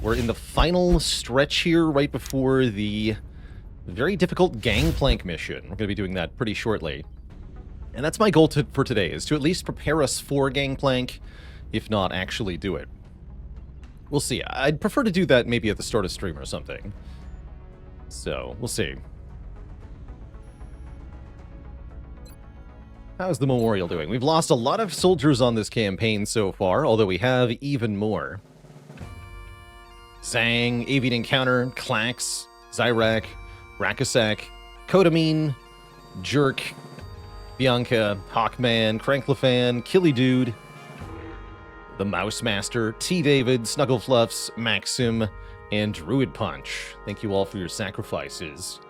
We're in the final stretch here, right before the very difficult gangplank mission. We're going to be doing that pretty shortly. And that's my goal for today, is to at least prepare us for gangplank, if not actually do it. We'll see. I'd prefer to do that maybe at the start of stream or something. So, we'll see. How's the Memorial doing? We've lost a lot of soldiers on this campaign so far, although we have even more. Zhang, Avian Encounter, Klax, Zyrak, Rakasak, Kodamine, Jerk, Bianca, Hawkman, Cranklefan, Killy Dude, the Mouse Master, T. David, Snugglefluffs, Maxim, and Druid Punch. Thank you all for your sacrifices.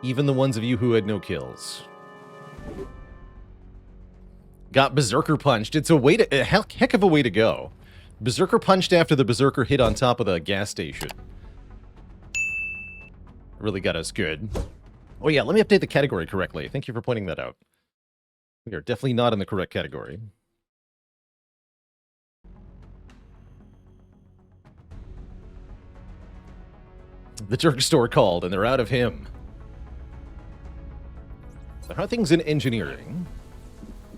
Even the ones of you who had no kills. Got Berserker Punched. It's a heck of a way to go. Berserker Punched after the Berserker hit on top of the gas station. Really got us good. Oh yeah, let me update the category correctly. Thank you for pointing that out. We are definitely not in the correct category. The Jerk Store called, and they're out of him. So how are things in engineering?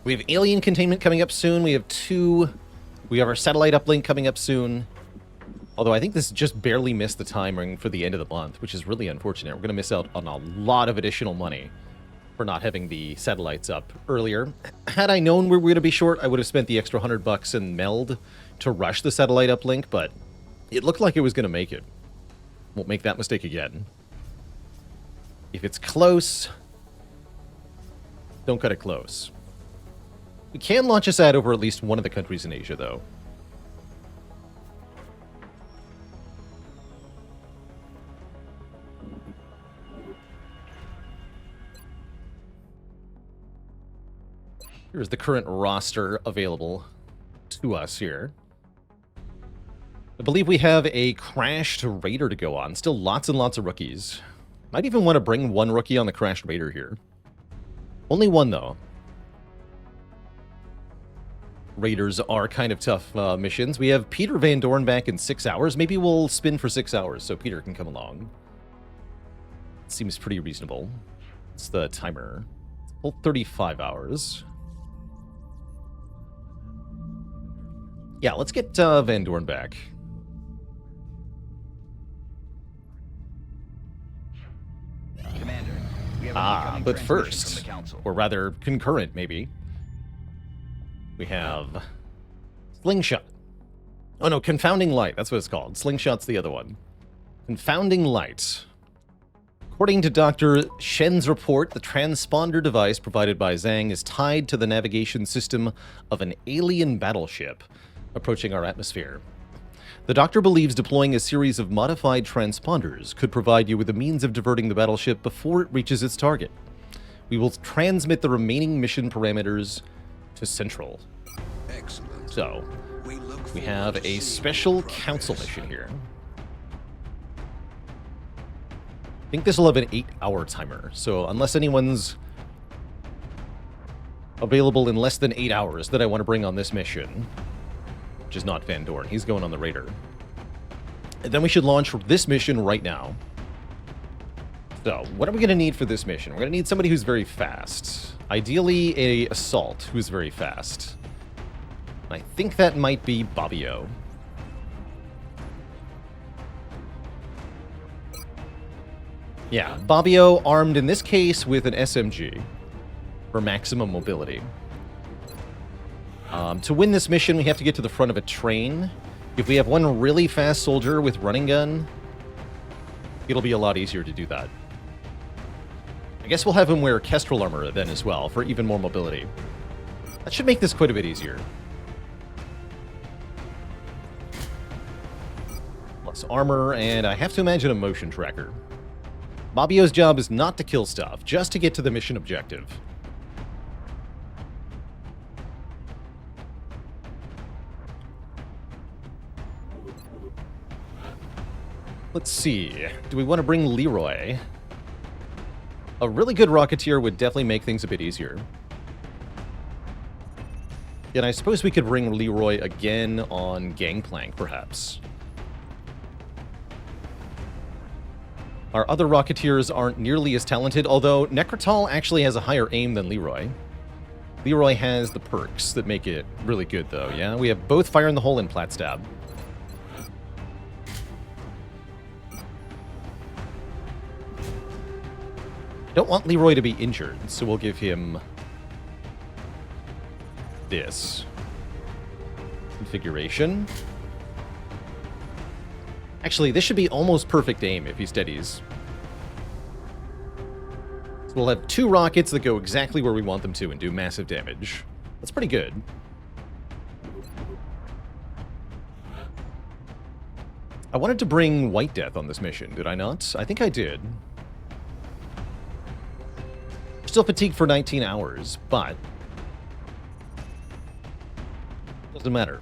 We have alien containment coming up soon. We have our satellite uplink coming up soon. Although I think this just barely missed the timing for the end of the month, which is really unfortunate. We're going to miss out on a lot of additional money for not having the satellites up earlier. Had I known we were going to be short, I would have spent the extra $100 in Meld to rush the satellite uplink, but it looked like it was going to make it. Won't make that mistake again. If it's close, don't cut it close. We can launch a sat over at least one of the countries in Asia, though. Here's the current roster available to us here. I believe we have a crashed Raider to go on. Still lots and lots of rookies. Might even want to bring one rookie on the crashed Raider here. Only one, though. Raiders are kind of tough missions. We have Peter Van Dorn back in 6 hours. Maybe we'll spin for 6 hours so Peter can come along. Seems pretty reasonable. It's the timer. Full 35 hours. Yeah, let's get Van Dorn back. Commander, we have an but incoming transmission first, from the Council. or rather concurrent maybe, we have Slingshot. Oh no, Confounding Light, that's what it's called. Slingshot's the other one. Confounding Light. According to Dr. Shen's report, the transponder device provided by Zhang is tied to the navigation system of an alien battleship approaching our atmosphere. The doctor believes deploying a series of modified transponders could provide you with a means of diverting the battleship before it reaches its target. We will transmit the remaining mission parameters to Central. Excellent. So, we have a special council mission here. I think this will have an 8-hour timer, so unless anyone's available in less than 8 hours that I want to bring on this mission, which is not Van Dorn, he's going on the Raider. And then we should launch this mission right now. So, what are we going to need for this mission? We're going to need somebody who's very fast. Ideally, a assault who's very fast. And I think that might be Bobbio. Yeah, Bobbio armed in this case with an SMG for maximum mobility. To win this mission, we have to get to the front of a train. If we have one really fast soldier with running gun, it'll be a lot easier to do that. I guess we'll have him wear Kestrel armor then as well for even more mobility. That should make this quite a bit easier. Plus armor, and I have to imagine a motion tracker. Bobbio's job is not to kill stuff, just to get to the mission objective. Let's see. Do we want to bring Leroy? A really good Rocketeer would definitely make things a bit easier. And I suppose we could bring Leroy again on Gangplank, perhaps. Our other Rocketeers aren't nearly as talented, although Necrotal actually has a higher aim than Leroy. Leroy has the perks that make it really good, though, yeah? We have both Fire in the Hole and Plat Stab. Don't want Leroy to be injured, so we'll give him this configuration. Actually, this should be almost perfect aim if he steadies. So we'll have 2 rockets that go exactly where we want them to and do massive damage. That's pretty good. I wanted to bring White Death on this mission, did I not? I think I did. Still fatigued for 19 hours, but doesn't matter.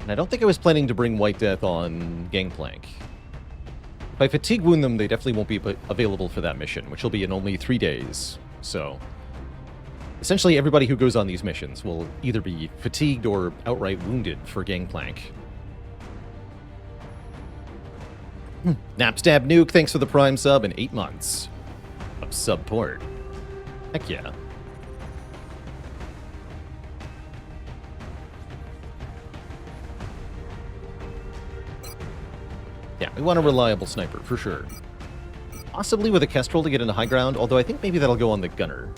And I don't think I was planning to bring White Death on Gangplank. If I fatigue wound them, they definitely won't be available for that mission, which will be in only 3 days. So, essentially everybody who goes on these missions will either be fatigued or outright wounded for Gangplank. Napstab Nuke, thanks for the Prime sub in 8 months of support. Heck yeah. Yeah, we want a reliable sniper, for sure. Possibly with a Kestrel to get into high ground, although I think maybe that'll go on the gunner.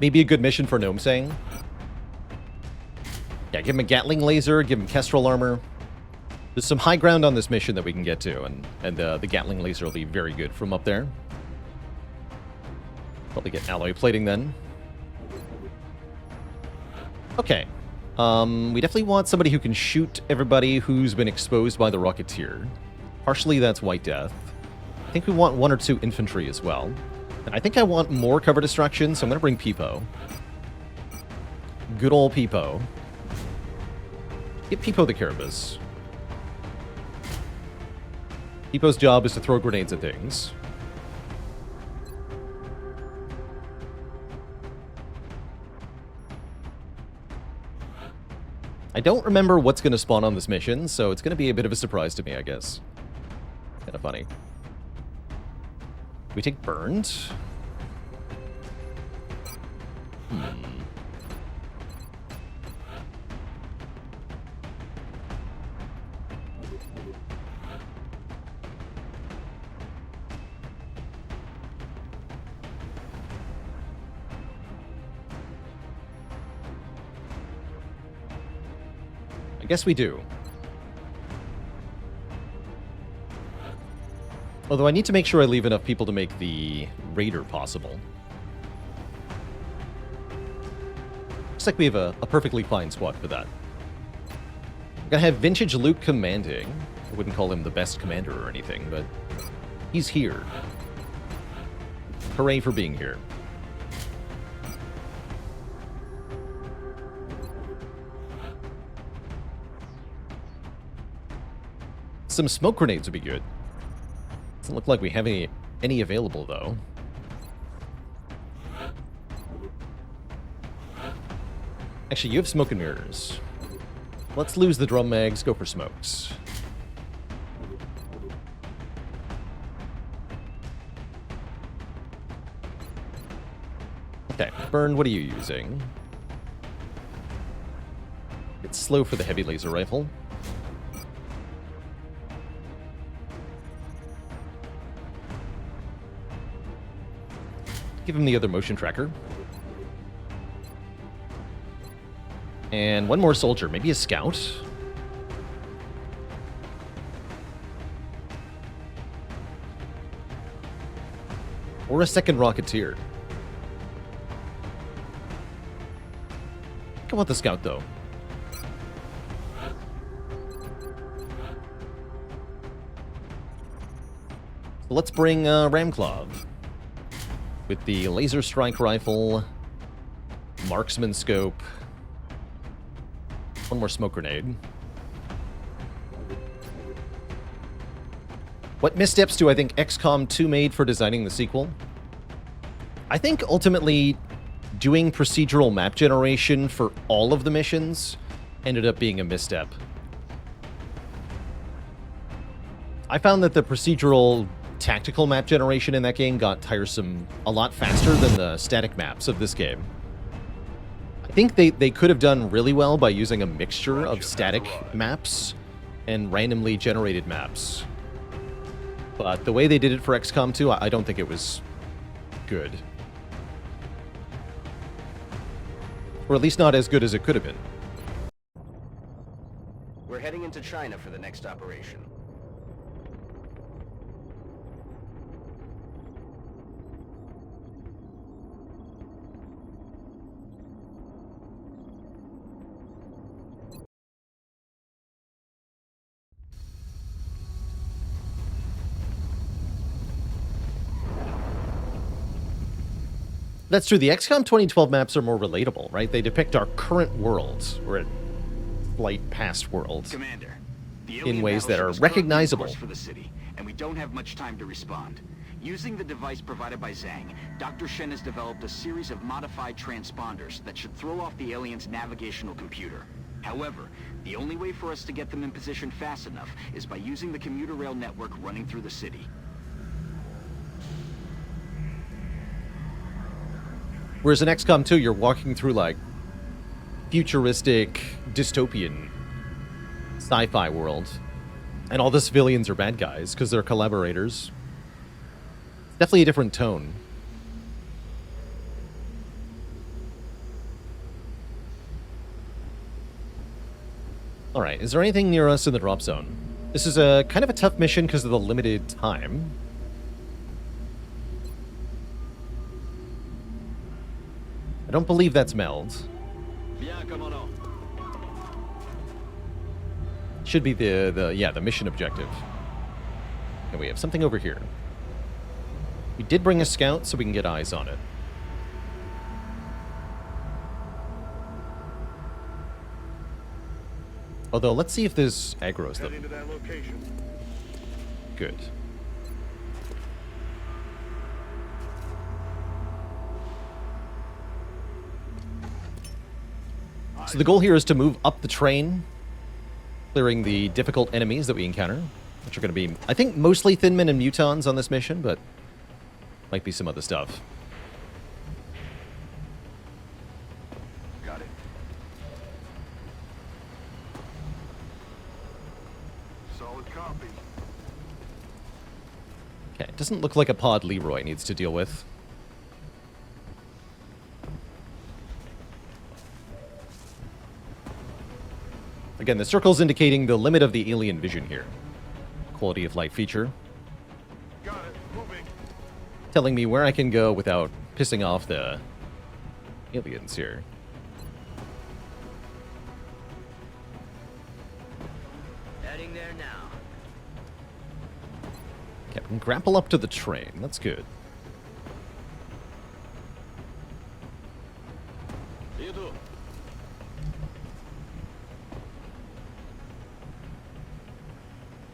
Maybe a good mission for Gnome Sang. Yeah, give him a Gatling laser, give him Kestrel armor. There's some high ground on this mission that we can get to, and the Gatling laser will be very good from up there. Probably get alloy plating then. Okay. We definitely want somebody who can shoot everybody who's been exposed by the Rocketeer. Partially that's White Death. I think we want 1 or 2 infantry as well. And I think I want more cover destruction, so I'm going to bring Peepo. Good old Peepo. Get Peepo the Carabas. Peepo's job is to throw grenades at things. I don't remember what's going to spawn on this mission, so it's going to be a bit of a surprise to me, I guess. Kind of funny. We take burned? I guess we do. Although I need to make sure I leave enough people to make the Raider possible. Looks like we have a perfectly fine squad for that. We're gonna have Vintage Luke commanding. I wouldn't call him the best commander or anything, but he's here. Hooray for being here. Some smoke grenades would be good. Doesn't look like we have any available, though. Actually, you have smoke and mirrors. Let's lose the drum mags, go for smokes. Okay, Burn, what are you using? It's slow for the heavy laser rifle. Give him the other motion tracker. And 1 more soldier, maybe a scout. Or a second Rocketeer. I want the scout, though. So let's bring Ramclaw. With the laser strike rifle, marksman scope, One more smoke grenade. What missteps do I think XCOM 2 made for designing the sequel? I think ultimately doing procedural map generation for all of the missions ended up being a misstep. I found that the procedural tactical map generation in that game got tiresome a lot faster than the static maps of this game. I think they could have done really well by using a mixture of static maps and randomly generated maps. But the way they did it for XCOM 2, I don't think it was good. Or at least not as good as it could have been. We're heading into China for the next operation. That's true. The XCOM 2012 maps are more relatable, right? They depict our current world, or a slight past world, Commander, the in ways that are battleship is currently on recognizable. course for the city, and we don't have much time to respond. Using the device provided by Zhang, Dr. Shen has developed a series of modified transponders that should throw off the aliens' navigational computer. However, the only way for us to get them in position fast enough is by using the commuter rail network running through the city. Whereas in XCOM 2, you're walking through, like, futuristic, dystopian sci-fi world. And all the civilians are bad guys, because they're collaborators. Definitely a different tone. Alright, is there anything near us in the drop zone? This is a kind of a tough mission because of the limited time. I don't believe that's Meld. Should be the mission objective. And we have something over here. We did bring a scout so we can get eyes on it. Although, let's see if this aggroes them. Good. So the goal here is to move up the train, clearing the difficult enemies that we encounter, which are going to be, I think, mostly thin men and mutons on this mission, but might be some other stuff. Got it. Solid copy. Okay, it doesn't look like a pod Leroy needs to deal with. Again, the circle's indicating the limit of the alien vision here. Quality of light feature. Got it. Moving. Telling me where I can go without pissing off the aliens here. Heading there now. Okay, we can grapple up to the train. That's good.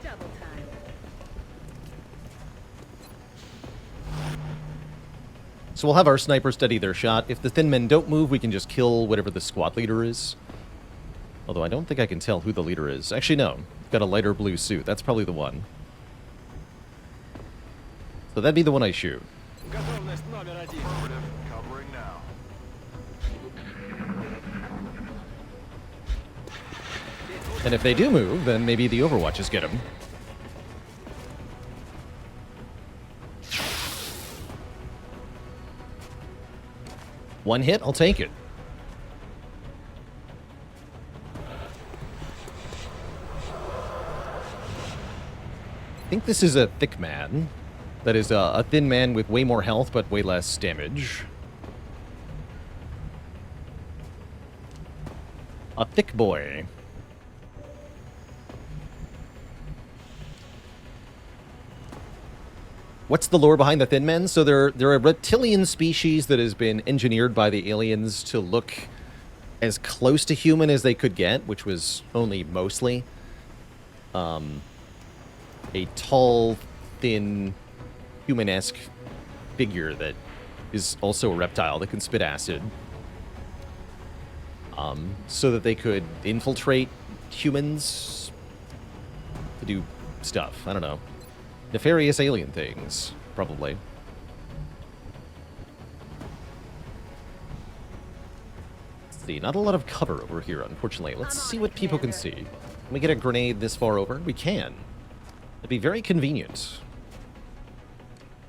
Double time. So we'll have our sniper steady their shot. If the thin men don't move, we can just kill whatever the squad leader is. Although I don't think I can tell who the leader is. Actually, no. Got a lighter blue suit. That's probably the one. So that'd be the one I shoot. Covering now. And if they do move, then maybe the Overwatches get them. One hit, I'll take it. I think this is a thick man. That is a thin man with way more health, but way less damage. A thick boy. What's the lore behind the Thin Men? So they're a reptilian species that has been engineered by the aliens to look as close to human as they could get, which was only mostly a tall, thin, human-esque figure that is also a reptile that can spit acid. So that they could infiltrate humans to do stuff. I don't know. Nefarious alien things, probably. Let's see, not a lot of cover over here, unfortunately. Let's see what people can see. Can we get a grenade this far over? We can. It'd be very convenient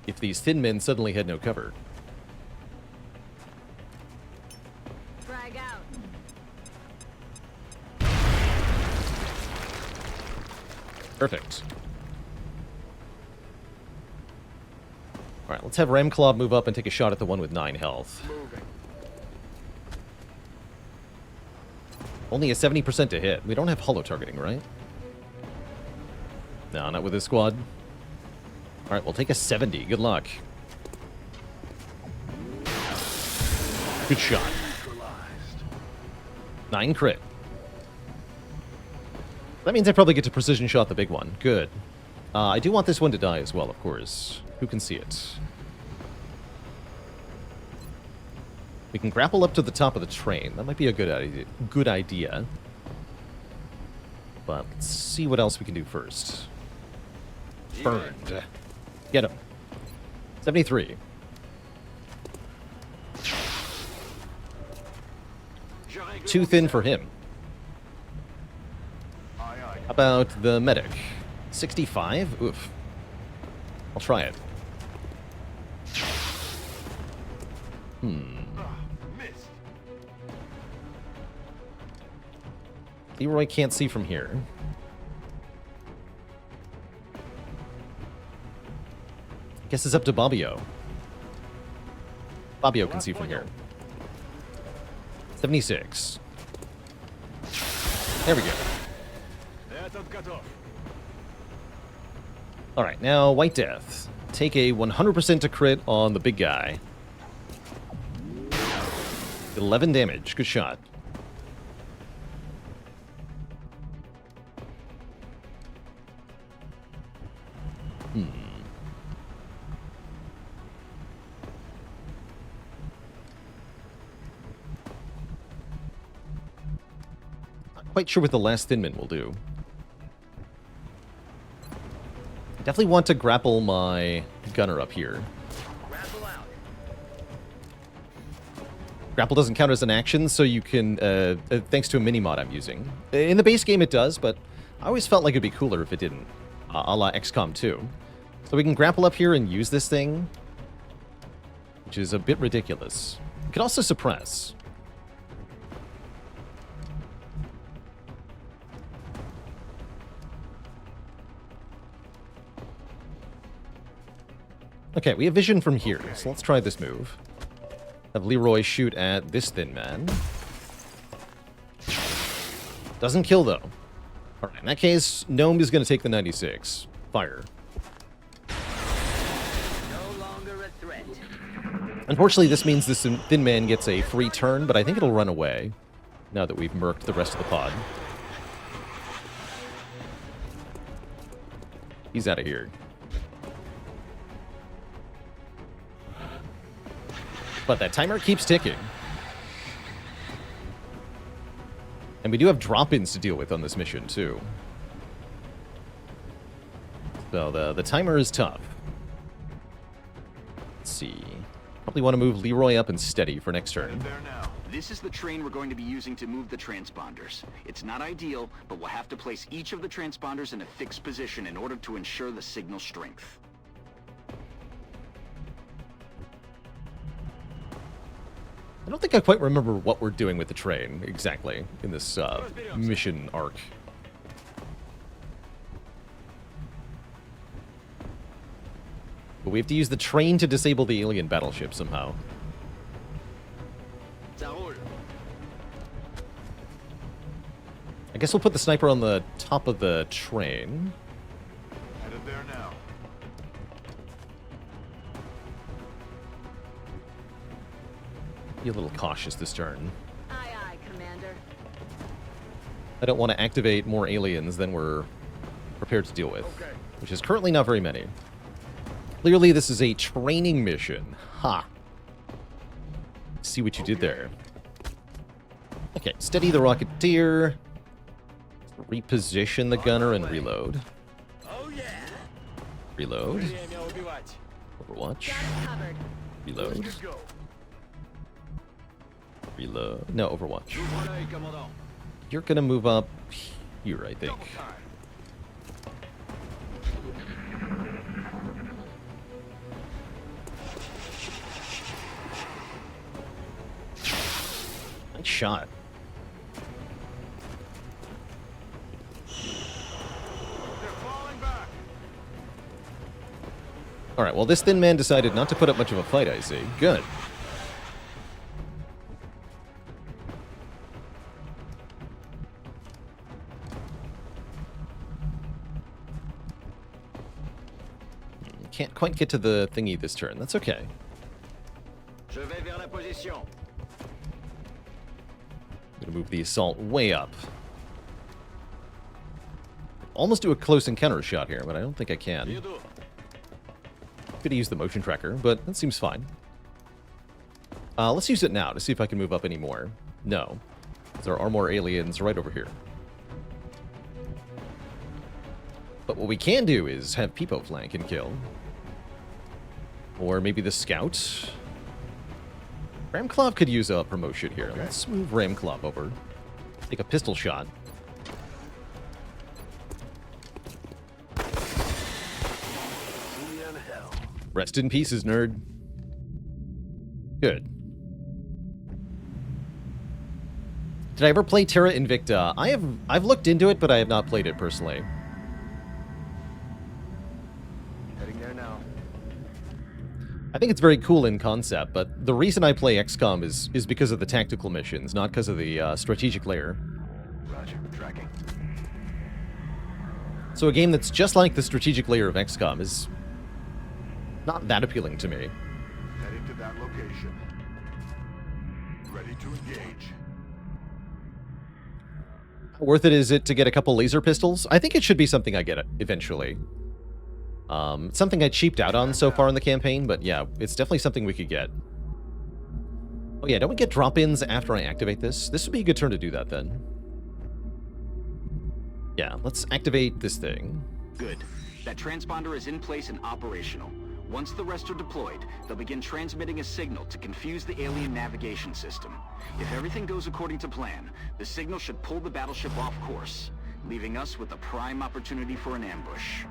if these thin men suddenly had no cover. Frag out. Perfect. Alright, let's have Ramclaw move up and take a shot at the one with 9 health. Moving. Only a 70% to hit. We don't have holo targeting, right? No, not with this squad. Alright, we'll take a 70. Good luck. Good shot. 9 crit. That means I probably get to precision shot the big one. Good. I do want this one to die as well, of course. Who can see it? We can grapple up to the top of the train. That might be a good idea. But let's see what else we can do first. Burned. Get him. 73. Too thin for him. How about the medic? 65? Oof. I'll try it. Leroy can't see from here. I guess it's up to Bobbio. Bobbio can see from here. 76. There we go. Alright, now White Death. Take a 100% to crit on the big guy. 11 damage. Good shot. Quite sure what the last Thinman will do. Definitely want to grapple my gunner up here. Grapple doesn't count as an action, so you can, thanks to a mini-mod I'm using. In the base game it does, but I always felt like it'd be cooler if it didn't. A la XCOM 2. So we can grapple up here and use this thing, which is a bit ridiculous. We can also suppress. Okay, we have vision from here, so let's try this move. Have Leroy shoot at this thin man. Doesn't kill, though. Alright, in that case, Gnome is going to take the 96. Fire. No longer a threat. Unfortunately, this means this thin man gets a free turn, but I think it'll run away now that we've murked the rest of the pod. He's out of here. But that timer keeps ticking. And we do have drop-ins to deal with on this mission, too. So the timer is tough. Let's see. Probably want to move Leroy up and steady for next turn. This is the train we're going to be using to move the transponders. It's not ideal, but we'll have to place each of the transponders in a fixed position in order to ensure the signal strength. I don't think I quite remember what we're doing with the train, exactly, in this mission arc. But we have to use the train to disable the alien battleship somehow. I guess we'll put the sniper on the top of the train. Headed there now. Be a little cautious this turn. Aye, aye, Commander. I don't want to activate more aliens than we're prepared to deal with, which is currently not very many. Clearly, this is a training mission. Ha! See what you did there. Okay, steady the Rocketeer. Reposition the gunner and reload. Reload. Overwatch. Reload. Reload. No, Overwatch. You're gonna move up here, I think. Nice shot. Alright, well this thin man decided not to put up much of a fight, I see. Good. Can't quite get to the thingy this turn. That's okay. Je vais vers la position. I'm gonna move the assault way up. Almost do a close encounter shot here, but I don't think I can. Could use the motion tracker, but that seems fine. Let's use it now to see if I can move up any more. No. There are more aliens right over here. But what we can do is have Peepo flank and kill. Or maybe the scout. Ramclop could use a promotion here. Let's move Ramclop over. Take a pistol shot. Rest in pieces, nerd. Good. Did I ever play Terra Invicta? I've looked into it, but I have not played it personally. Heading there now. I think it's very cool in concept, but the reason I play XCOM is because of the tactical missions, not because of the strategic layer. Roger, tracking. So a game that's just like the strategic layer of XCOM is not that appealing to me. Heading to that location. Ready to engage. How worth it is it to get a couple laser pistols? I think it should be something I get eventually. Something I cheaped out on so far in the campaign, but yeah, it's definitely something we could get. Oh yeah, don't we get drop-ins after I activate this? This would be a good turn to do that then. Yeah, let's activate this thing. Good. That transponder is in place and operational. Once the rest are deployed, they'll begin transmitting a signal to confuse the alien navigation system. If everything goes according to plan, the signal should pull the battleship off course, leaving us with a prime opportunity for an ambush.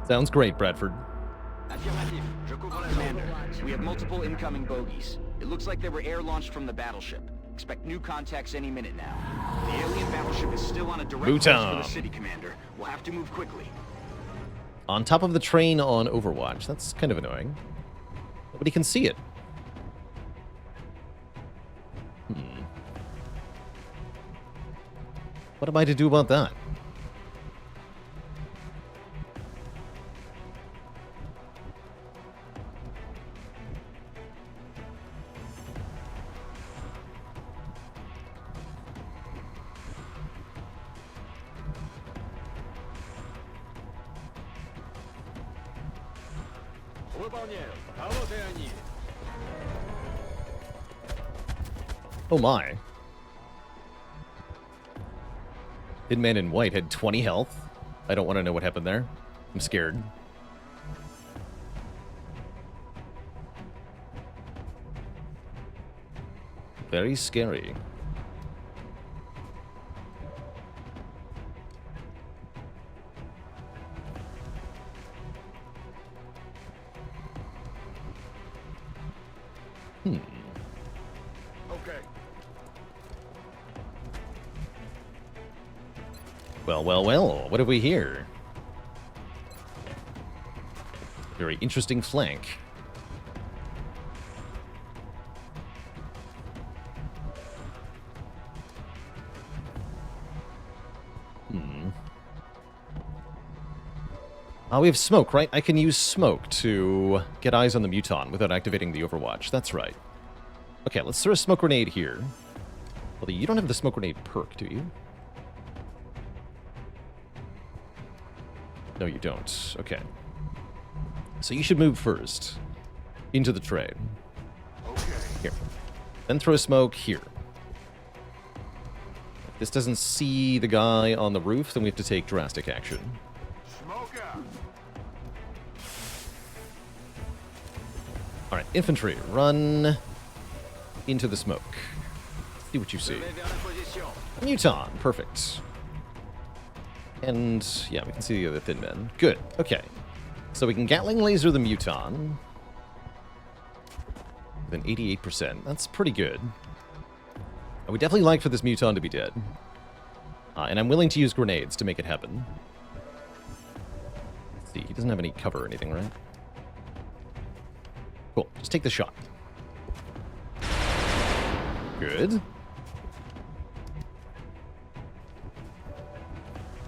Sounds great, Bradford. Affirmatif. Je couvre la Commander, we have multiple incoming bogies. It looks like they were air-launched from the battleship. Expect new contacts any minute now. The alien battleship is still on a direct course for the city, Commander. We'll have to move quickly. On top of the train on Overwatch. That's kind of annoying. Nobody can see it. What am I to do about that? Oh my. Hitman in white had 20 health. I don't want to know what happened there. I'm scared. Very scary. Okay. Well, well, well. What have we here? Very interesting flank. We have smoke, right? I can use smoke to get eyes on the Muton without activating the Overwatch. That's right. Okay, let's throw a smoke grenade here. Although you don't have the smoke grenade perk, do you? No, you don't. Okay. So you should move first. Into the tray. Okay. Here. Then throw smoke here. If this doesn't see the guy on the roof, then we have to take drastic action. Smoke out. Alright, infantry, run into the smoke. See what you see. A muton, perfect. And, yeah, we can see the other thin men. Good, okay. So we can Gatling laser the muton. With an 88%. That's pretty good. I would definitely like for this muton to be dead. And I'm willing to use grenades to make it happen. Let's see, he doesn't have any cover or anything, right? Cool, just take the shot. Good.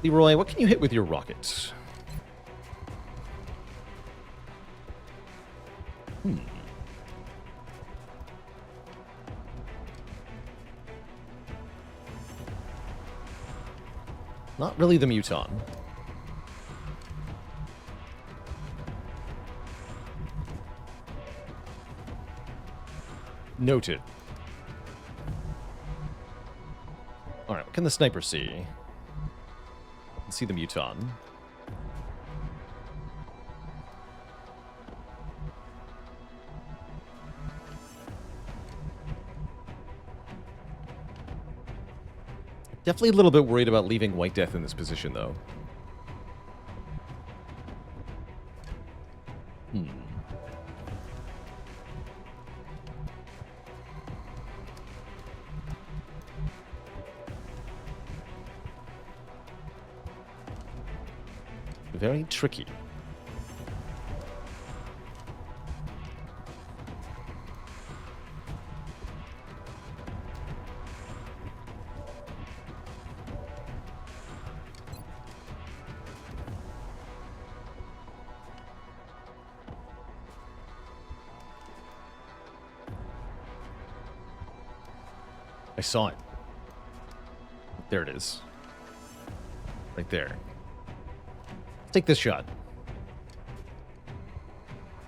Leroy, what can you hit with your rocket? Not really the muton. Noted. Alright, what can the sniper see? See the muton. Definitely a little bit worried about leaving White Death in this position, though. Very tricky. I saw it. There it is. Right there. Take this shot.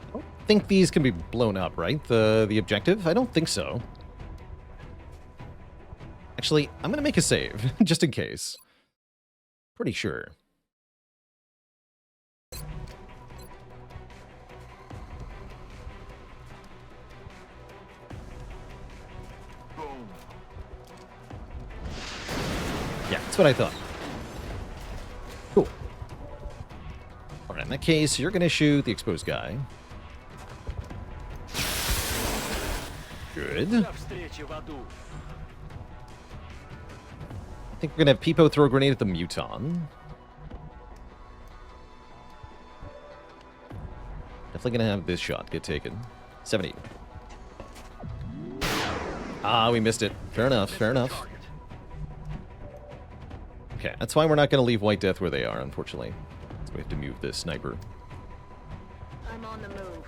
I don't think these can be blown up, right? The objective? I don't think so. Actually, I'm gonna make a save, just in case. Pretty sure. Boom. Yeah, that's what I thought. Cool. Alright, in that case, you're gonna shoot the exposed guy. Good. I think we're gonna have Peepo throw a grenade at the muton. Definitely gonna have this shot get taken. 70. Ah, we missed it. Fair enough, fair enough. Okay, that's why we're not gonna leave White Death where they are, unfortunately. So we have to move this sniper. I'm on the move.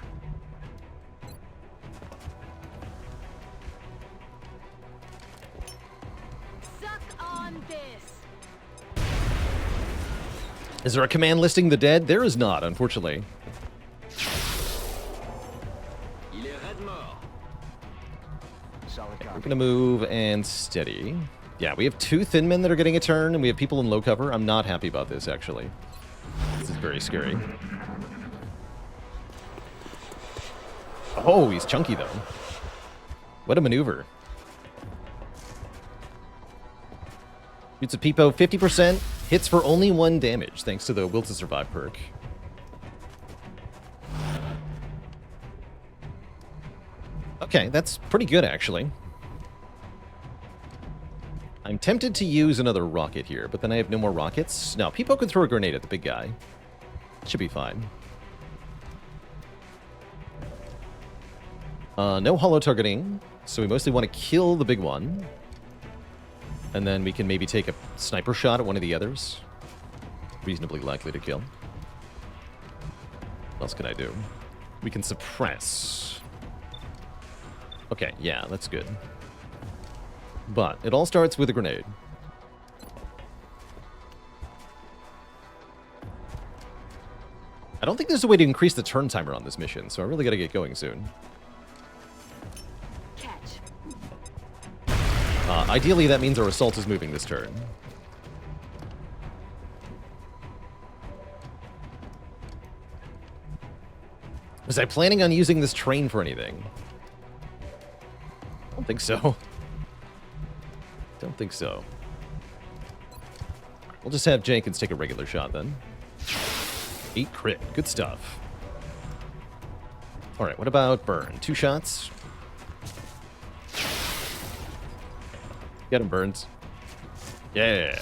Suck on this. Is there a command listing the dead? There is not, unfortunately. Solid We're copy. gonna move and steady. Yeah, we have 2 thin men that are getting a turn, and we have people in low cover. I'm not happy about this, actually. This is very scary. Oh, he's chunky, though. What a maneuver. Shoots a Peepo, 50%. Hits for only 1 damage, thanks to the Will to Survive perk. Okay, that's pretty good, actually. I'm tempted to use another rocket here, but then I have no more rockets. No, Peepo could throw a grenade at the big guy. Should be fine. No hollow targeting, so we mostly want to kill the big one. And then we can maybe take a sniper shot at one of the others. Reasonably likely to kill. What else can I do? We can suppress. Okay, yeah, that's good. But it all starts with a grenade. I don't think there's a way to increase the turn timer on this mission, so I really gotta get going soon. Catch. Ideally, that means our assault is moving this turn. Was I planning on using this train for anything? I don't think so. Don't think so. We'll just have Jenkins take a regular shot then. 8 crit. Good stuff. Alright, what about Burn? 2 shots? Get him, Burns. Yeah.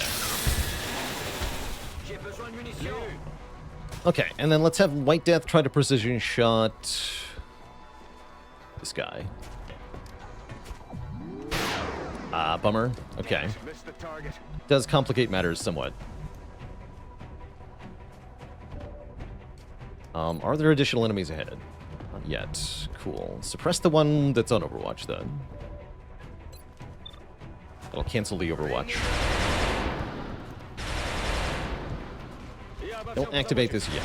Okay, and then let's have White Death try to precision shot this guy. Bummer. Okay. Missed the target. Does complicate matters somewhat. Are there additional enemies ahead? Not yet. Cool. Suppress the one that's on Overwatch, then. That'll cancel the Overwatch. Don't activate this yet.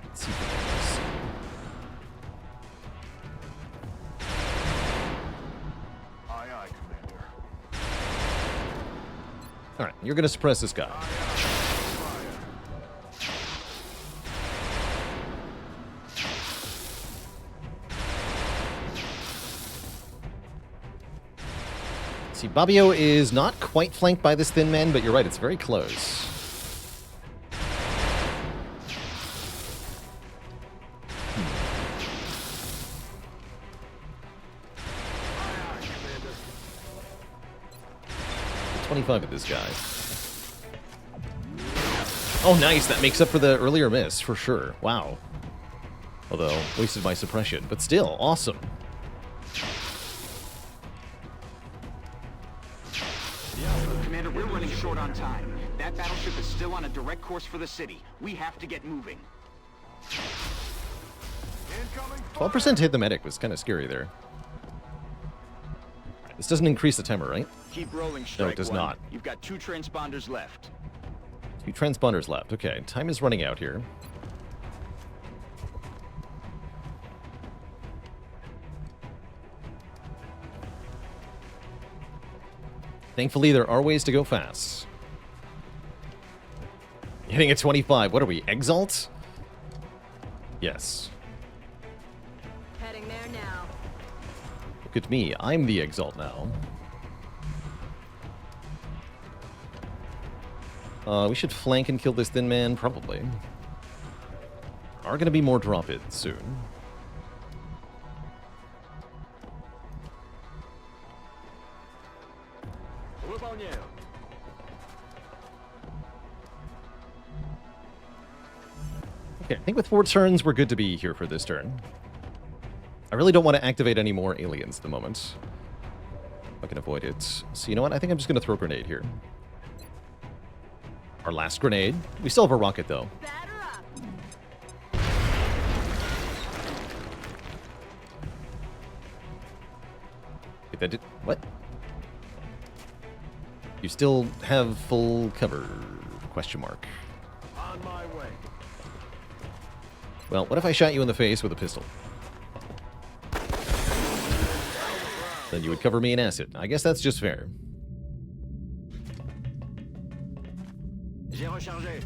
Let's see if we can see. Aye, Commander. Alright, you're gonna suppress this guy. See, Bobbio is not quite flanked by this thin man, but you're right, it's very close. Aye, Commander. 25 of this guy. Oh, nice. That makes up for the earlier miss, for sure. Wow. Although, wasted my suppression. But still, awesome. Commander, we're running short on time. That battleship is still on a direct course for the city. We have to get moving. Incoming 12% hit the medic was kind of scary there. This doesn't increase the timer, right? Keep rolling, Strike does One. not. You've got 2 transponders left. 2 transponders left. Okay, time is running out here. Thankfully, there are ways to go fast. Hitting at 25. What are we, Exalt? Yes. Heading there now. Look at me. I'm the Exalt now. We should flank and kill this thin man, probably. Are going to be more drop-ins soon. Okay, I think with 4 turns, we're good to be here for this turn. I really don't want to activate any more aliens at the moment. I can avoid it. So you know what? I think I'm just going to throw a grenade here. Our last grenade. We still have a rocket, though. Batter up. Wait, that did... What? You still have full cover? Question mark. on my way. Well, what if I shot you in the face with a pistol? Then you would cover me in acid. I guess that's just fair. J'ai rechargé.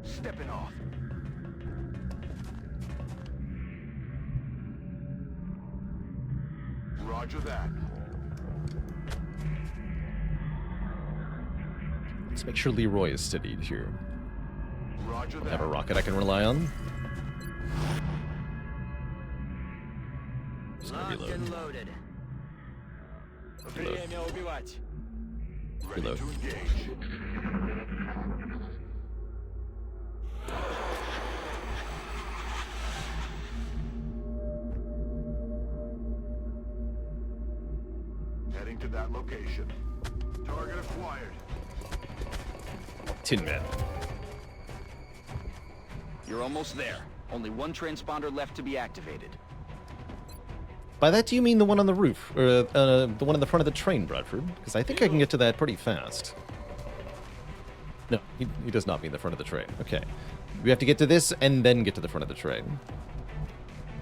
Stepping off. Roger that. Let's make sure Leroy is steadied here. Roger that. Have a rocket I can rely on. Just gonna Locked reload. and loaded. Reload. Время убивать. Ready Reload. to engage. to that location. Target acquired. Tin Man. You're almost there. Only one transponder left to be activated. By that, do you mean the one on the roof? Or the one in the front of the train, Bradford? Because I think I can get to that pretty fast. No, he does not mean the front of the train. Okay. We have to get to this and then get to the front of the train.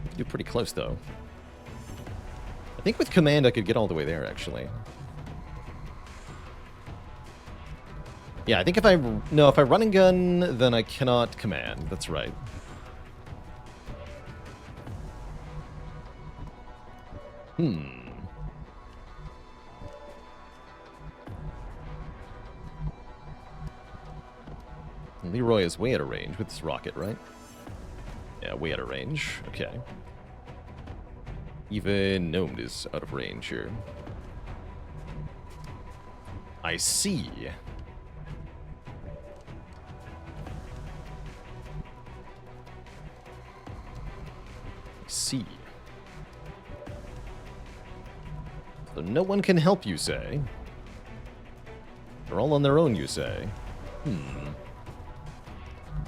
We can do pretty close, though. I think with command I could get all the way there, actually. Yeah, I think if I... No, if I run and gun, then I cannot command. That's right. Leroy is way out of range with this rocket, right? Yeah, way out of range. Okay. Even Gnomed is out of range here. I see. See. So no one can help, you say? They're all on their own, you say?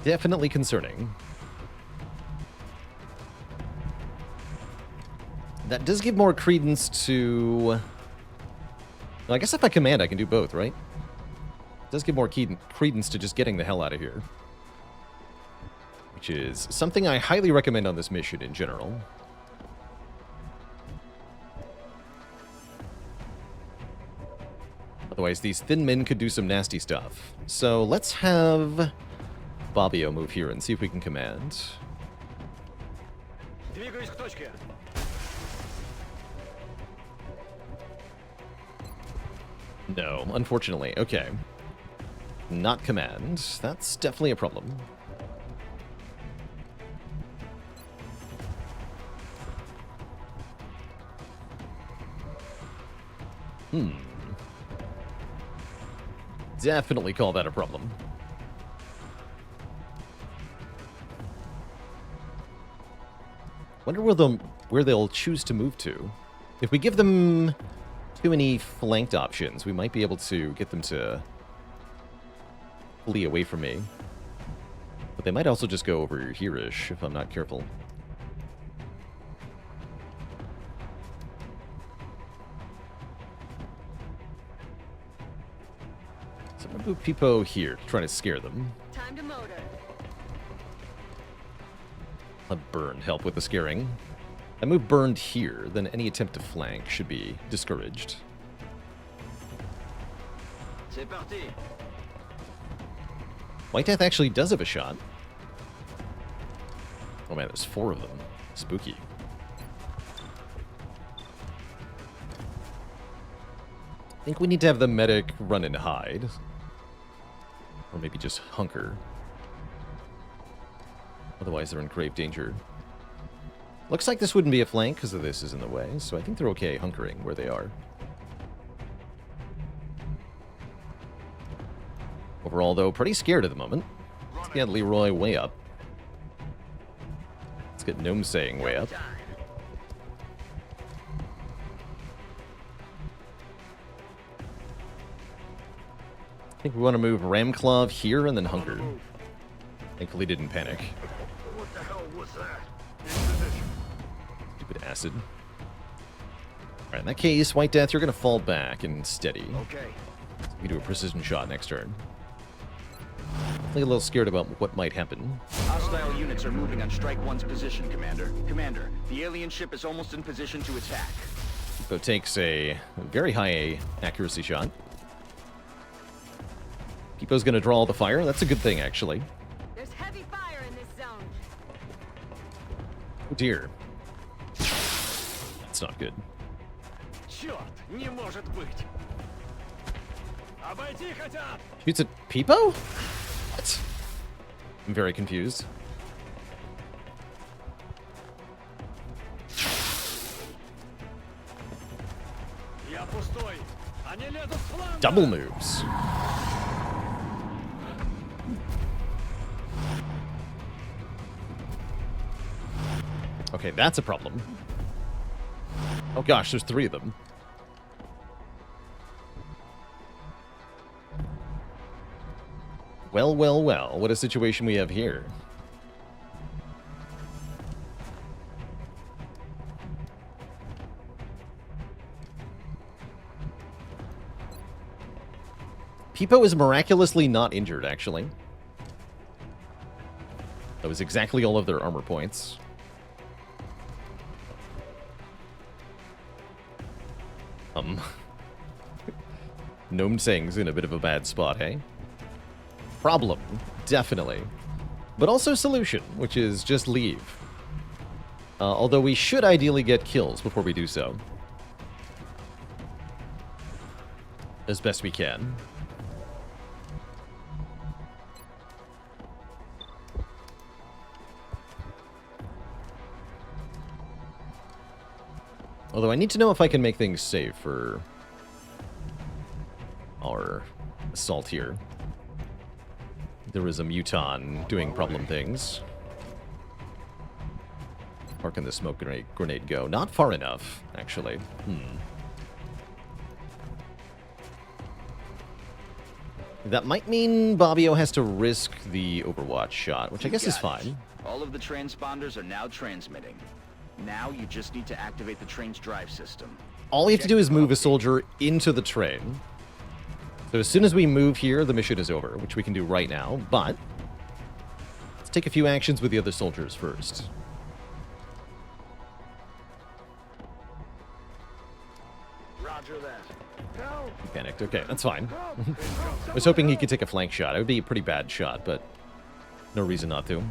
Definitely concerning. That does give more credence to... Well, I guess if I command, I can do both, right? It does give more credence to just getting the hell out of here. Which is something I highly recommend on this mission in general. Otherwise, these thin men could do some nasty stuff. So let's have Bobbio move here and see if we can command. No, unfortunately. Okay. Not command. That's definitely a problem. Definitely call that a problem. Wonder where they'll choose to move to. If we give them too many flanked options, we might be able to get them to flee away from me. But they might also just go over here-ish if I'm not careful. So I'm gonna move Peepo here to try to scare them. Time to motor. Let Burned help with the scaring. I move Burned here, then any attempt to flank should be discouraged. C'est parti. White Death actually does have a shot. Oh man, there's 4 of them. Spooky. I think we need to have the medic run and hide. Or maybe just hunker. Otherwise, they're in grave danger. Looks like this wouldn't be a flank because of this is in the way, so I think they're okay hunkering where they are. Overall, though, pretty scared at the moment. Let's get Leroy way up. Let's get Gnome saying way up. I think we want to move Ramclaw here and then hunker. Thankfully didn't panic. What the hell was that? In position. Stupid acid. Alright, in that case, White Death, you're going to fall back and steady. Okay. We do a precision shot next turn. Definitely a little scared about what might happen. Hostile units are moving on Strike 1's position, Commander. Commander, the alien ship is almost in position to attack. So takes a very high accuracy shot. Peepo's going to draw all the fire. That's a good thing, actually. There's heavy fire in this zone. Oh dear. That's not good. Черт, не может быть. Обойти хотят. Shoots at Peepo? What? I'm very confused. Я пустой. Они лезут с фланга. Double moves. Okay, that's a problem. Oh gosh, there's 3 of them. Well, well, well. What a situation we have here. Peepo is miraculously not injured, actually. That was exactly all of their armor points. Gnome Sing's in a bit of a bad spot, eh? Problem, definitely. But also solution, which is just leave. Although we should ideally get kills before we do so. As best we can. Although I need to know if I can make things safe for our assault here. There is a Muton doing problem things. Where can the smoke grenade go? Not far enough, actually. That might mean Bobbio has to risk the Overwatch shot, which I guess is fine. All of the transponders are now transmitting. Now you just need to activate the train's drive system. All we have to do is move a soldier into the train. So as soon as we move here, the mission is over, which we can do right now, but let's take a few actions with the other soldiers first. Roger that. Help! He panicked. Okay, that's fine. I was hoping he could take a flank shot. It would be a pretty bad shot, but no reason not to.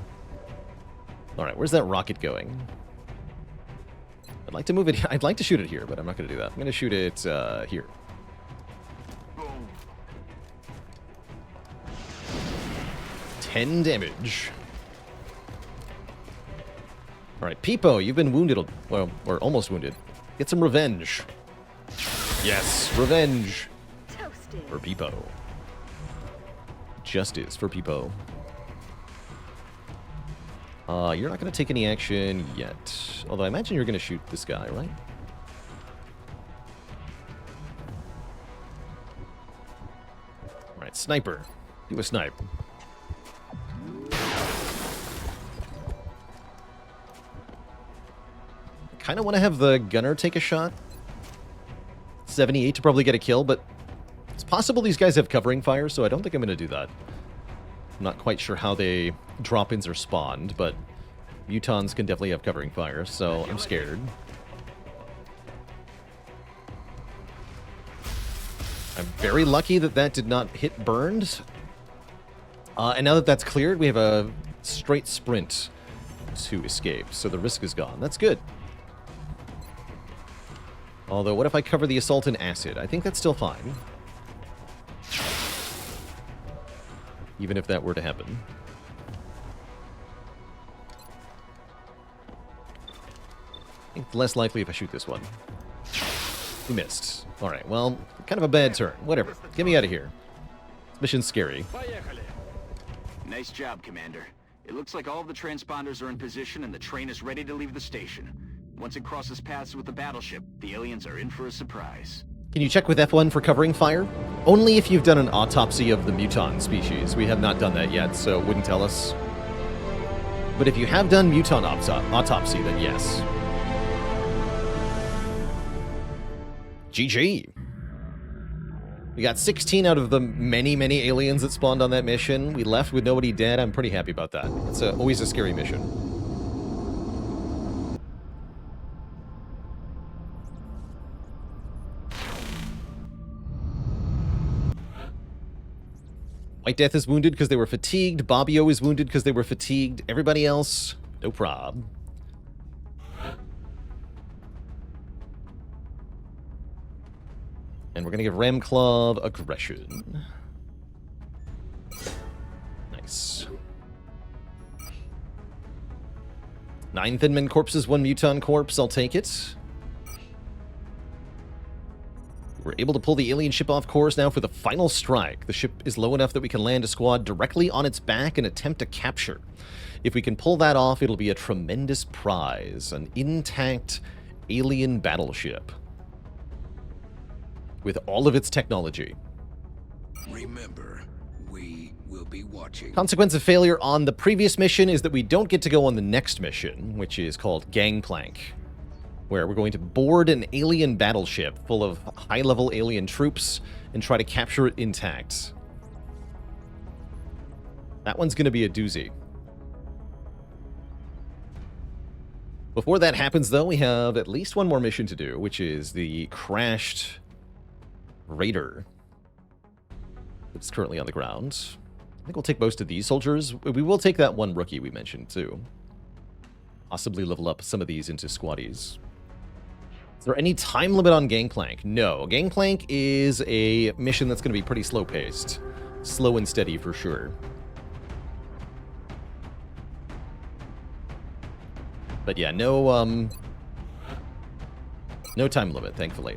Alright, where's that rocket going? I'd like to move it. I'd like to shoot it here, but I'm not going to do that. I'm going to shoot it here. Boom. 10 damage. Alright, Peepo, you've been wounded. Well, or almost wounded. Get some revenge. Yes, revenge. Toasted. For Peepo. Justice for Peepo. You're not going to take any action yet. Although I imagine you're going to shoot this guy, right? Alright, sniper. Do a snipe. Kind of want to have the gunner take a shot. 78 to probably get a kill, but it's possible these guys have covering fire, so I don't think I'm going to do that. I'm not quite sure how they drop-ins are spawned, but Mutons can definitely have covering fire, so I'm scared. I'm very lucky that that did not hit burned. And now that that's cleared, we have a straight sprint to escape, so the risk is gone. That's good. Although, what if I cover the assault in acid? I think that's still fine. Even if that were to happen. I think less likely if I shoot this one. He missed. Alright, well, kind of a bad turn. Whatever. Get me out of here. This mission's scary. Поехали. Nice job, Commander. It looks like all of the transponders are in position and the train is ready to leave the station. Once it crosses paths with the battleship, the aliens are in for a surprise. Can you check with F1 for covering fire? Only if you've done an autopsy of the Muton species. We have not done that yet, so it wouldn't tell us. But if you have done Muton autopsy, then yes. GG. We got 16 out of the many, many aliens that spawned on that mission. We left with nobody dead. I'm pretty happy about that. It's always a scary mission. White Death is wounded because they were fatigued. Bobbio is wounded because they were fatigued. Everybody else, no prob. And we're going to give Ramclaw aggression. Nice. 9 Thinmen corpses, 1 Muton corpse. I'll take it. We're able to pull the alien ship off course now for the final strike. The ship is low enough that we can land a squad directly on its back and attempt to capture. If we can pull that off, it'll be a tremendous prize. An intact alien battleship. With all of its technology. Remember, we will will be watching. Consequence of failure on the previous mission is that we don't get to go on the next mission, which is called Gangplank, where we're going to board an alien battleship full of high-level alien troops and try to capture it intact. That one's going to be a doozy. Before that happens, though, we have at least one more mission to do, which is the crashed raider that's currently on the ground. I think we'll take most of these soldiers. We will take that one rookie we mentioned, too. Possibly level up some of these into squaddies. Is there any time limit on Gangplank? No. Gangplank is a mission that's going to be pretty slow-paced. Slow and steady, for sure. But yeah, no time limit, thankfully.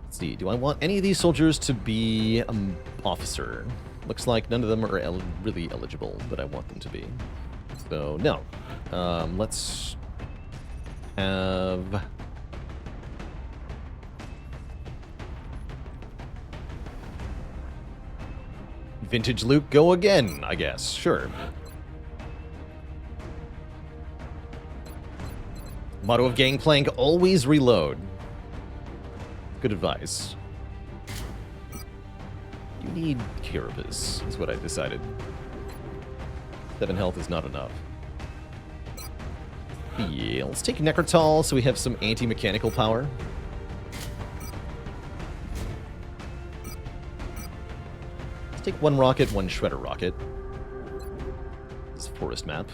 Let's see, do I want any of these soldiers to be an officer? Looks like none of them are really eligible, but I want them to be. So, no. Let's have... Vintage Luke go again, I guess. Sure. Motto of Gangplank, always reload. Good advice. You need Carapace, is what I decided. 7 health is not enough. Yeah, let's take Necrotal so we have some anti-mechanical power. Let's take 1 rocket, 1 shredder rocket. This is a forest map.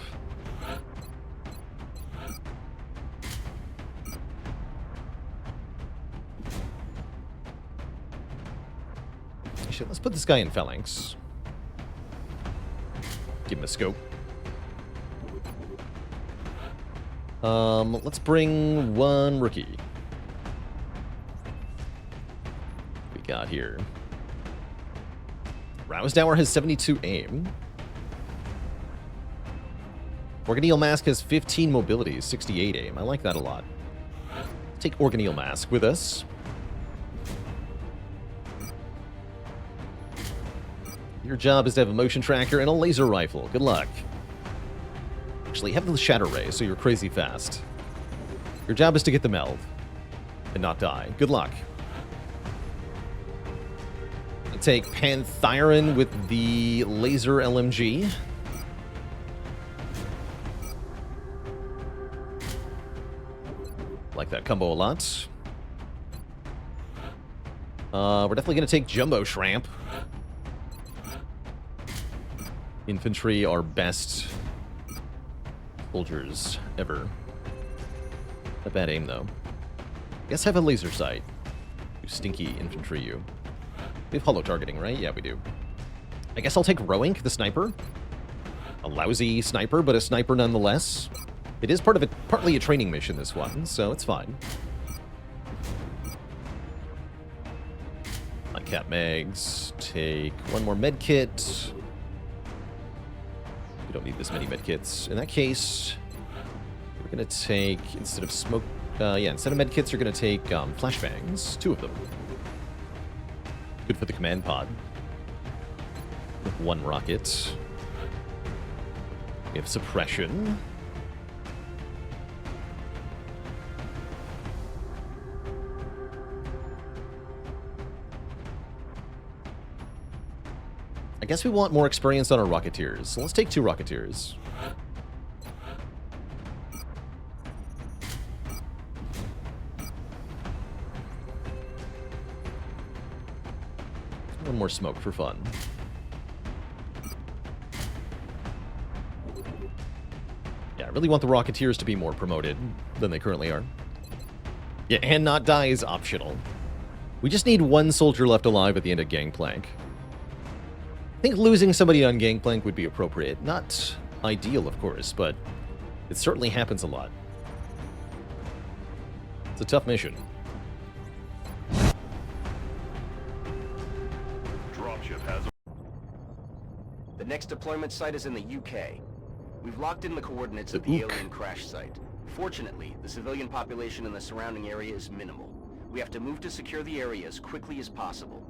Let's put this guy in phalanx. Give him a scope. Let's bring 1 rookie. We got here. Rousdower has 72 aim. Organelle Mask has 15 mobility, 68 aim. I like that a lot. Let's take Organelle Mask with us. Your job is to have a motion tracker and a laser rifle. Good luck. Actually, have the Shatter Ray, so you're crazy fast. Your job is to get the meld and not die. Good luck. I take Panthyron with the laser LMG. Like that combo a lot. We're definitely going to take Jumbo Shramp. Infantry are best soldiers ever. Not bad aim, though. I guess have a laser sight. You stinky infantry, you. We have hollow targeting, right? Yeah, we do. I guess I'll take Roink, the sniper. A lousy sniper, but a sniper nonetheless. It is partly a training mission, this one, so it's fine. Uncap mags. Take 1 more medkit. We don't need this many medkits. In that case, we're going to take, instead of smoke... instead of medkits, you're going to take flashbangs. 2 of them. Good for the command pod. With 1 rocket. We have suppression. I guess we want more experience on our Rocketeers, so let's take 2 Rocketeers. One more smoke for fun. Yeah, I really want the Rocketeers to be more promoted than they currently are. Yeah, and not die is optional. We just need 1 soldier left alive at the end of Gangplank. I think losing somebody on Gangplank would be appropriate. Not ideal, of course, but it certainly happens a lot. It's a tough mission. Dropship has The next deployment site is in the UK. We've locked in the coordinates of the alien crash site. Fortunately, the civilian population in the surrounding area is minimal. We have to move to secure the area as quickly as possible.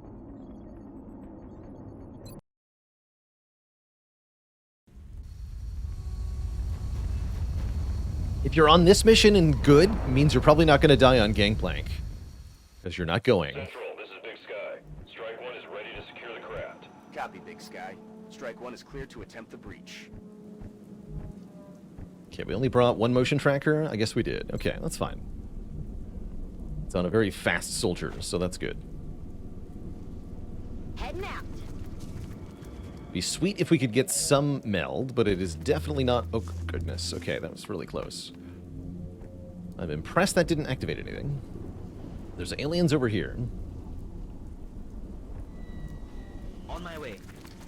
If you're on this mission and good, means you're probably not going to die on Gangplank. Because you're not going. Central, this is Big Sky. Strike 1 is ready to secure the craft. Copy, Big Sky. Strike 1 is clear to attempt the breach. Okay, we only brought one motion tracker? I guess we did. Okay, that's fine. It's on a very fast soldier, so that's good. Heading out. Be sweet if we could get some meld, but it is definitely not... Oh, goodness. Okay, that was really close. I'm impressed that didn't activate anything. There's aliens over here. On my way.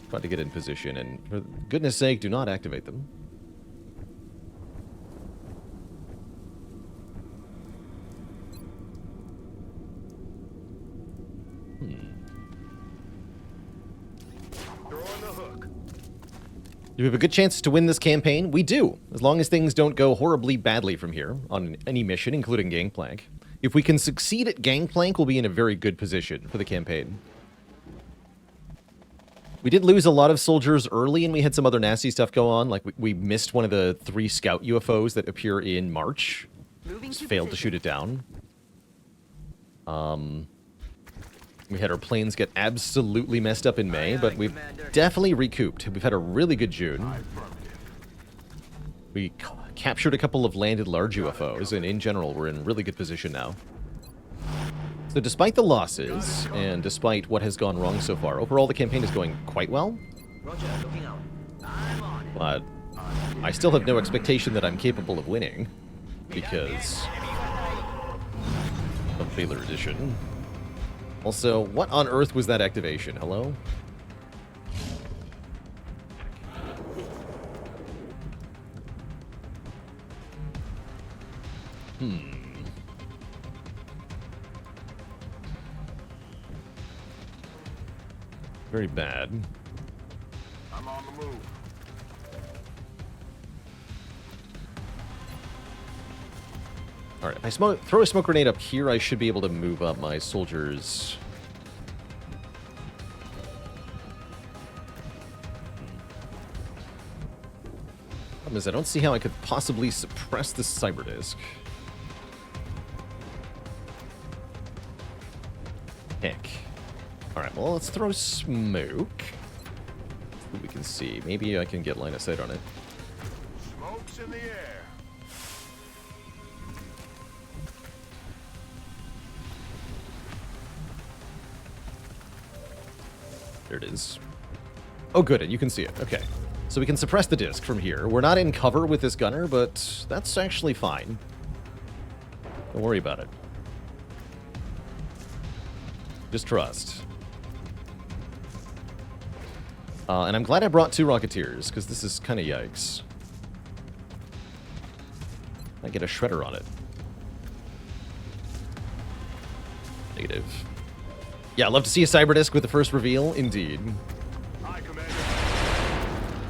About to get in position, and for goodness sake, do not activate them. You're on the hook. Do we have a good chance to win this campaign? We do, as long as things don't go horribly badly from here on any mission, including Gangplank. If we can succeed at Gangplank, we'll be in a very good position for the campaign. We did lose a lot of soldiers early, and we had some other nasty stuff go on. Like, we missed one of the 3 scout UFOs that appear in March. Just failed to shoot it down. We had our planes get absolutely messed up in May, but we've definitely recouped. We've had a really good June. We captured a couple of landed large UFOs, and in general, we're in really good position now. So despite the losses, and despite what has gone wrong so far, overall the campaign is going quite well. Roger, looking out. I'm on it. But I still have no expectation that I'm capable of winning, because of Baylor Edition. Also, what on earth was that activation? Hello? Very bad. I'm on the move. Alright, if I throw a smoke grenade up here, I should be able to move up my soldiers. Problem is, I don't see how I could possibly suppress the cyber disk. Heck. Alright, well, let's throw smoke. See what we can see. Maybe I can get line of sight on it. Smoke's in the air. There it is. Oh, good, and you can see it. Okay. So we can suppress the disc from here. We're not in cover with this gunner, but that's actually fine. Don't worry about it. Just trust. And I'm glad I brought 2 Rocketeers, because this is kind of yikes. I get a shredder on it. Negative. Yeah, I'd love to see a cyber disc with the first reveal. Indeed. Hi, Commander.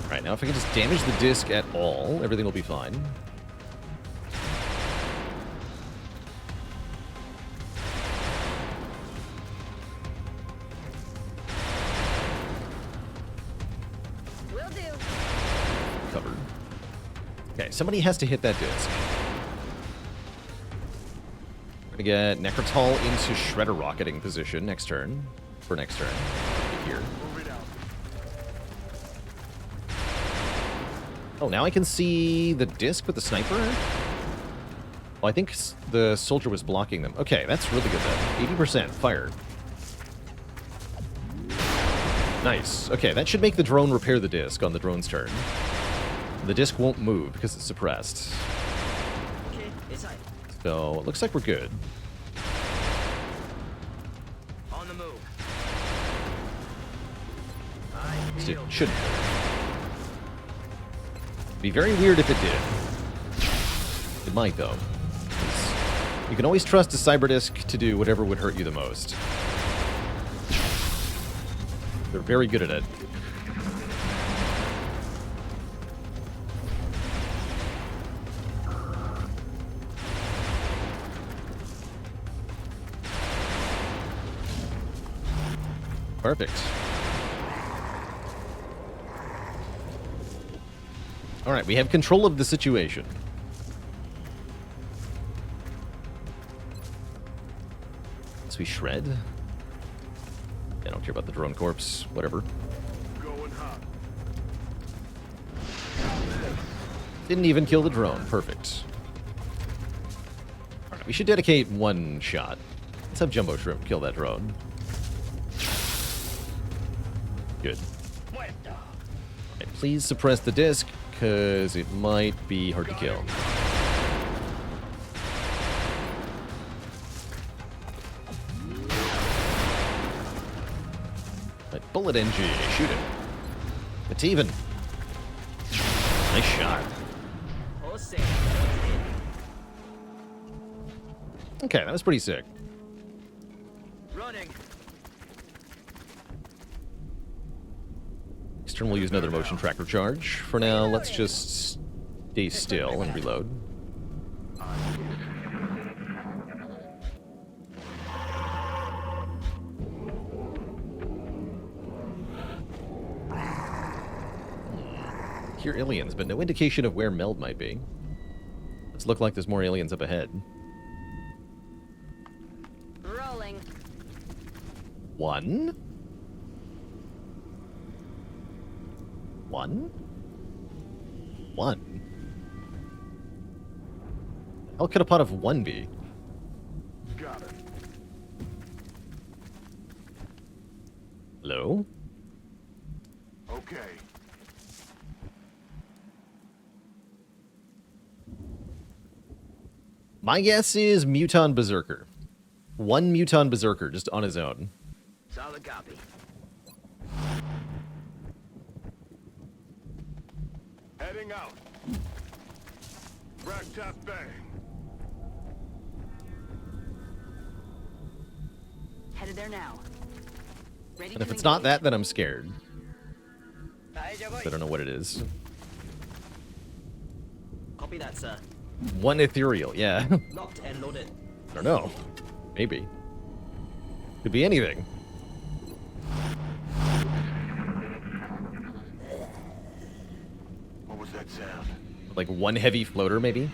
Alright, now if I can just damage the disc at all, everything will be fine. Will do. Covered. Okay, somebody has to hit that disc. We're gonna get Necrotol into Shredder rocketing position next turn. For next turn. Here. Move it out. Oh, now I can see the disc with the sniper? Oh, I think the soldier was blocking them. Okay, that's really good then. 80% fire. Nice. Okay, that should make the drone repair the disc on the drone's turn. The disc won't move because it's suppressed. Okay, inside. So, it looks like we're good. On the move. It shouldn't. Be very weird if it did. It might, though. You can always trust a cyber disc to do whatever would hurt you the most. They're very good at it. Perfect. All right, we have control of the situation. we shred. I don't care about the drone corpse. Whatever. Going hot. Didn't even kill the drone. Perfect. Alright, we should dedicate one shot. Let's have Jumbo Shrimp kill that drone. Good. Alright, please suppress the disc, because it might be hard to kill. Right, bullet NG, shoot it. It's even. Nice shot. All set. Okay, that was pretty sick. Running. Extern will use another motion tracker charge. For now, let's just stay still and reload. Hear aliens, but no indication of where Meld might be. Let's look like there's more aliens up ahead. Rolling. One? How could a pot of one be? Got it. Hello? Okay. My guess is Muton Berserker. One Muton Berserker, just on his own. Solid copy. Heading out. Brass tap bang. Headed there now. Ready And if to it's not engage. that, then I'm scared. I don't know what it is. Copy that, sir. One ethereal, yeah. Locked and loaded. I don't know. Maybe. Could be anything. What was that sound? Like one heavy floater, maybe?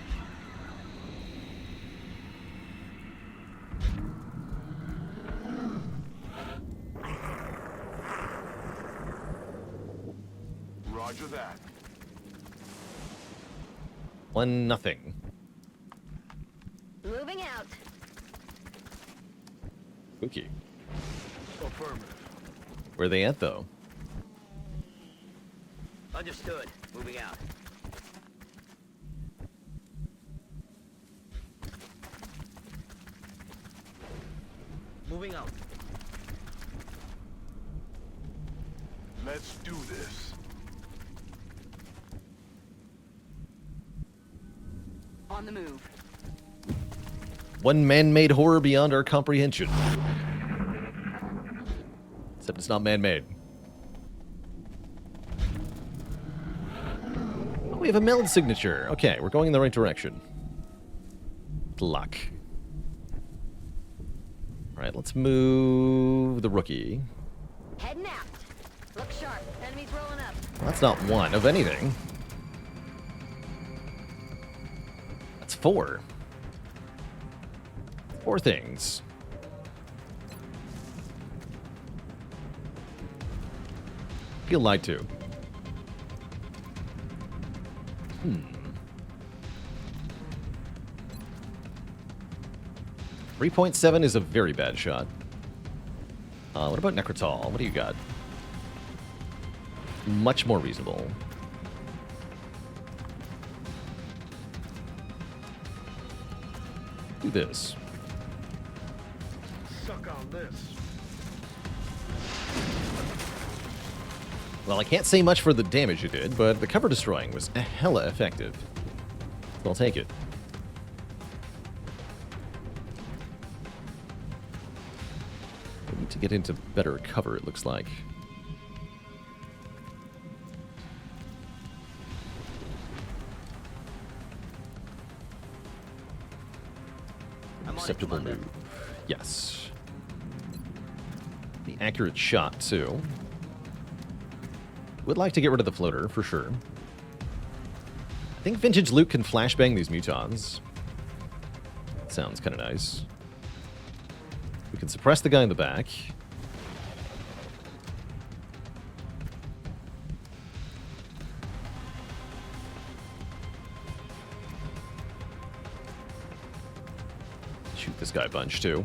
Roger that. 1-0. Moving out. Spooky. Affirmative. Where are they at, though? Understood. Moving out. Moving out. Let's do this. On the move. One man-made horror beyond our comprehension. Except it's not man-made. Oh, we have a meld signature. Okay, we're going in the right direction. Luck. Alright, let's move the rookie. Heading out. Look sharp. Enemies rolling up. Well, that's not one of anything. That's 4. 4 things. Feel lied to. 3.7 is a very bad shot. What about Necrotol? What do you got? Much more reasonable. Do this. Suck on this. Well, I can't say much for the damage it did, but the cover destroying was hella effective. So I'll take it. We need to get into better cover, it looks like. I'm on it, Acceptable Commander. move. Yes. The accurate shot, too. Would like to get rid of the floater, for sure. I think Vintage Luke can flashbang these mutons. Sounds kind of nice. We can suppress the guy in the back. Shoot this guy a bunch, too.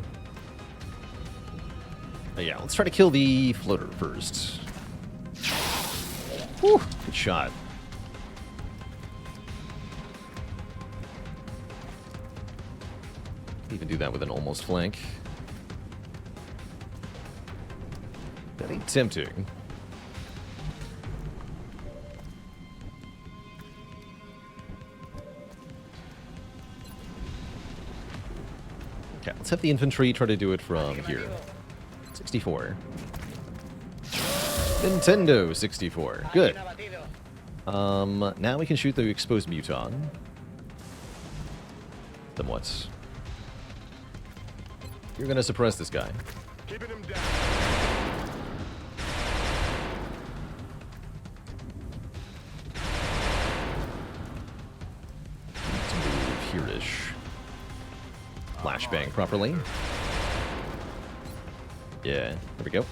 Oh, yeah, let's try to kill the floater first. Whew, good shot. Even do that with an almost flank. That ain't tempting. Okay, let's have the infantry try to do it from here. 64. Nintendo 64. Good. Now we can shoot the exposed muton. Somewhat. You're gonna suppress this guy. Keeping him down. Need to move here-ish. Flashbang properly. Yeah, there we go.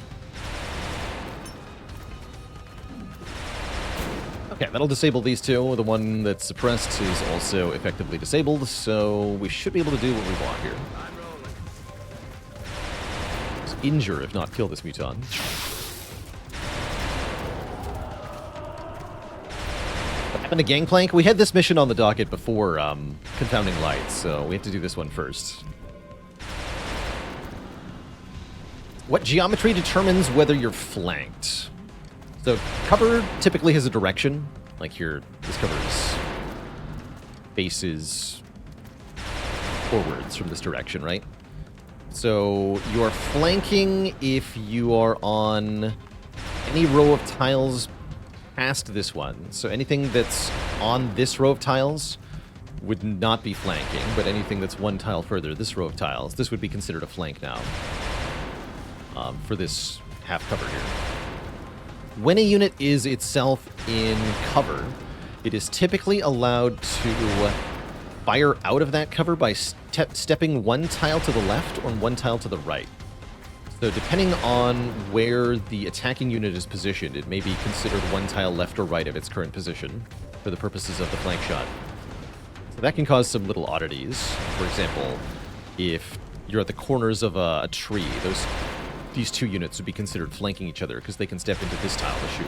Okay, that'll disable these two. The one that's suppressed is also effectively disabled, so we should be able to do what we want here. Just injure, if not kill, this muton. What happened to Gangplank? We had this mission on the docket before Confounding Light, so we have to do this one first. What geometry determines whether you're flanked? So cover typically has a direction. Like here, this covers faces forwards from this direction, right? So you are flanking if you are on any row of tiles past this one. So anything that's on this row of tiles would not be flanking, but anything that's one tile further, this row of tiles, this would be considered a flank now. For this half cover here. When a unit is itself in cover, it is typically allowed to fire out of that cover by stepping one tile to the left or one tile to the right. So depending on where the attacking unit is positioned, it may be considered one tile left or right of its current position for the purposes of the flank shot. So that can cause some little oddities. For example, if you're at the corners of a tree, these two units would be considered flanking each other because they can step into this tile to shoot.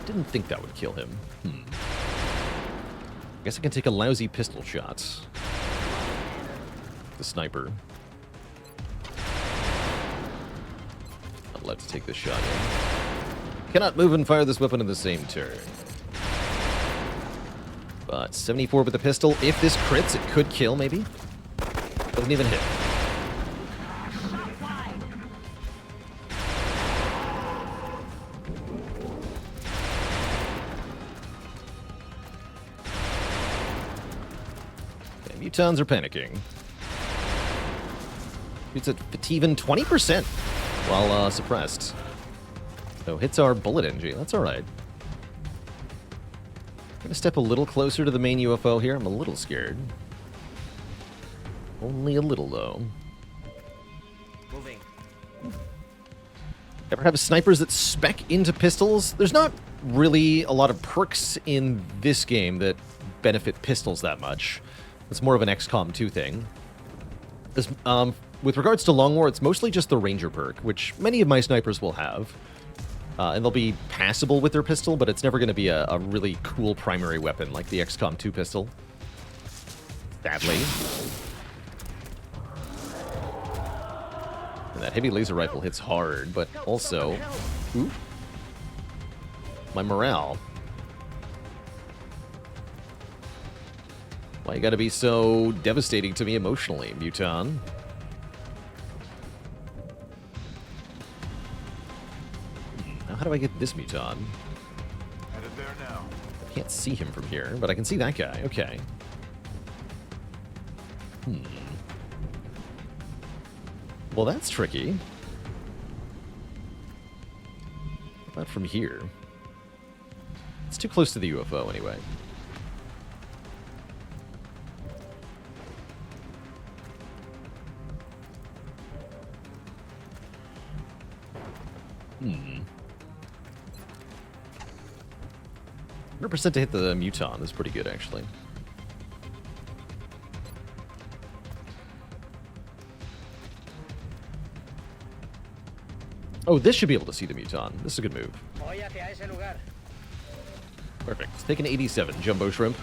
Didn't think that would kill him. I guess I can take a lousy pistol shot. The sniper. Not allowed to take this shot yet. Cannot move and fire this weapon in the same turn. But 74 with the pistol. If this crits, it could kill, maybe. Doesn't even hit. Okay, mutons are panicking. Shoots at even 20% while suppressed. So hits our bullet NG. That's alright. I'm gonna step a little closer to the main UFO here. I'm a little scared. Only a little, though. Moving. Ever have snipers that spec into pistols? There's not really a lot of perks in this game that benefit pistols that much. It's more of an XCOM 2 thing. With regards to Long War, it's mostly just the Ranger perk, which many of my snipers will have. And they'll be passable with their pistol, but it's never going to be a really cool primary weapon like the XCOM 2 pistol. Sadly. And that heavy laser rifle hits hard, but also... Ooh. My morale. Why you gotta be so devastating to me emotionally, Muton? How do I get this Muton? Headed there now. I can't see him from here, but I can see that guy. Okay. Well, that's tricky. What about from here? It's too close to the UFO, anyway. 100% to hit the Muton is pretty good, actually. Oh, this should be able to see the Muton. This is a good move. Óyate a ese lugar. Perfect. Let's take an 87 Jumbo Shrimp.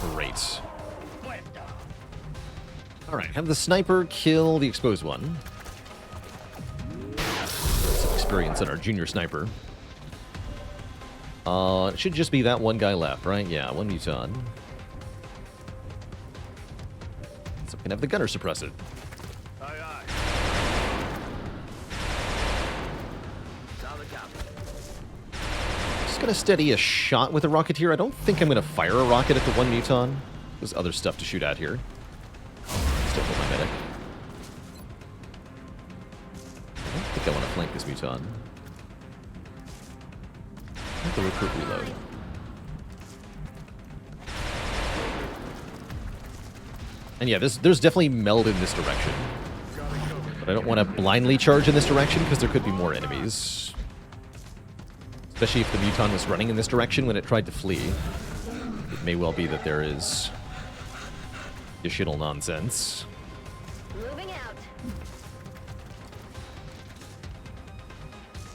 Great. Alright, have the sniper kill the exposed one. Some experience in our junior sniper. It should just be that one guy left, right? Yeah, one Muton. So we can have the gunner suppress it. Aye, aye. Solid copy. Just gonna steady a shot with a Rocketeer. I don't think I'm gonna fire a rocket at the one Muton. There's other stuff to shoot at here. Still hold my medic. I don't think I want to flank this Muton. I have to recruit reload. And yeah, there's definitely meld in this direction. But I don't want to blindly charge in this direction because there could be more enemies. Especially if the Muton was running in this direction when it tried to flee. It may well be that there is additional nonsense. Moving out.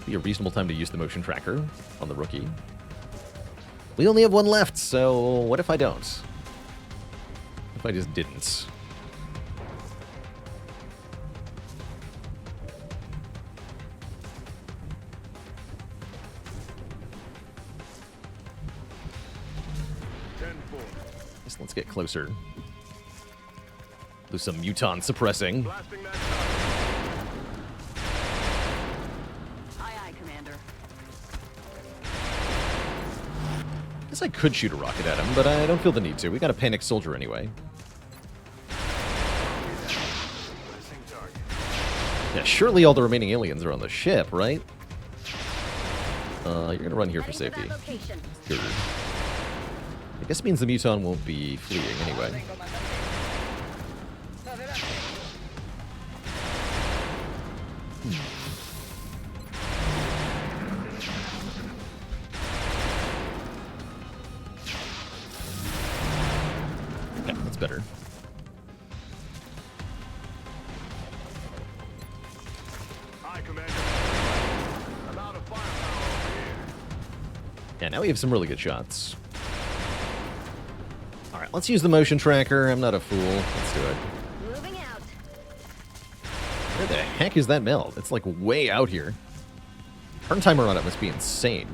Be a reasonable time to use the motion tracker on the rookie. We only have one left, so what if I don't? What if I just didn't? Let's get closer. Do some Muton suppressing. Blasting that Aye, aye, Commander. Guess I could shoot a rocket at him, but I don't feel the need to. We got a panicked soldier anyway. missing target. Yeah, surely all the remaining aliens are on the ship, right? You're gonna run here for Heading to safety. that location. Sure. I guess it means the Muton won't be fleeing anyway. Ven, comandante. Adelante. Okay, that's better. Aye, Commander. I'm out of firepower over here. Yeah, now we have some really good shots. Alright, let's use the motion tracker. I'm not a fool. Let's do it. Moving out. Where the heck is that meld? It's like way out here. Turn timer on it must be insane.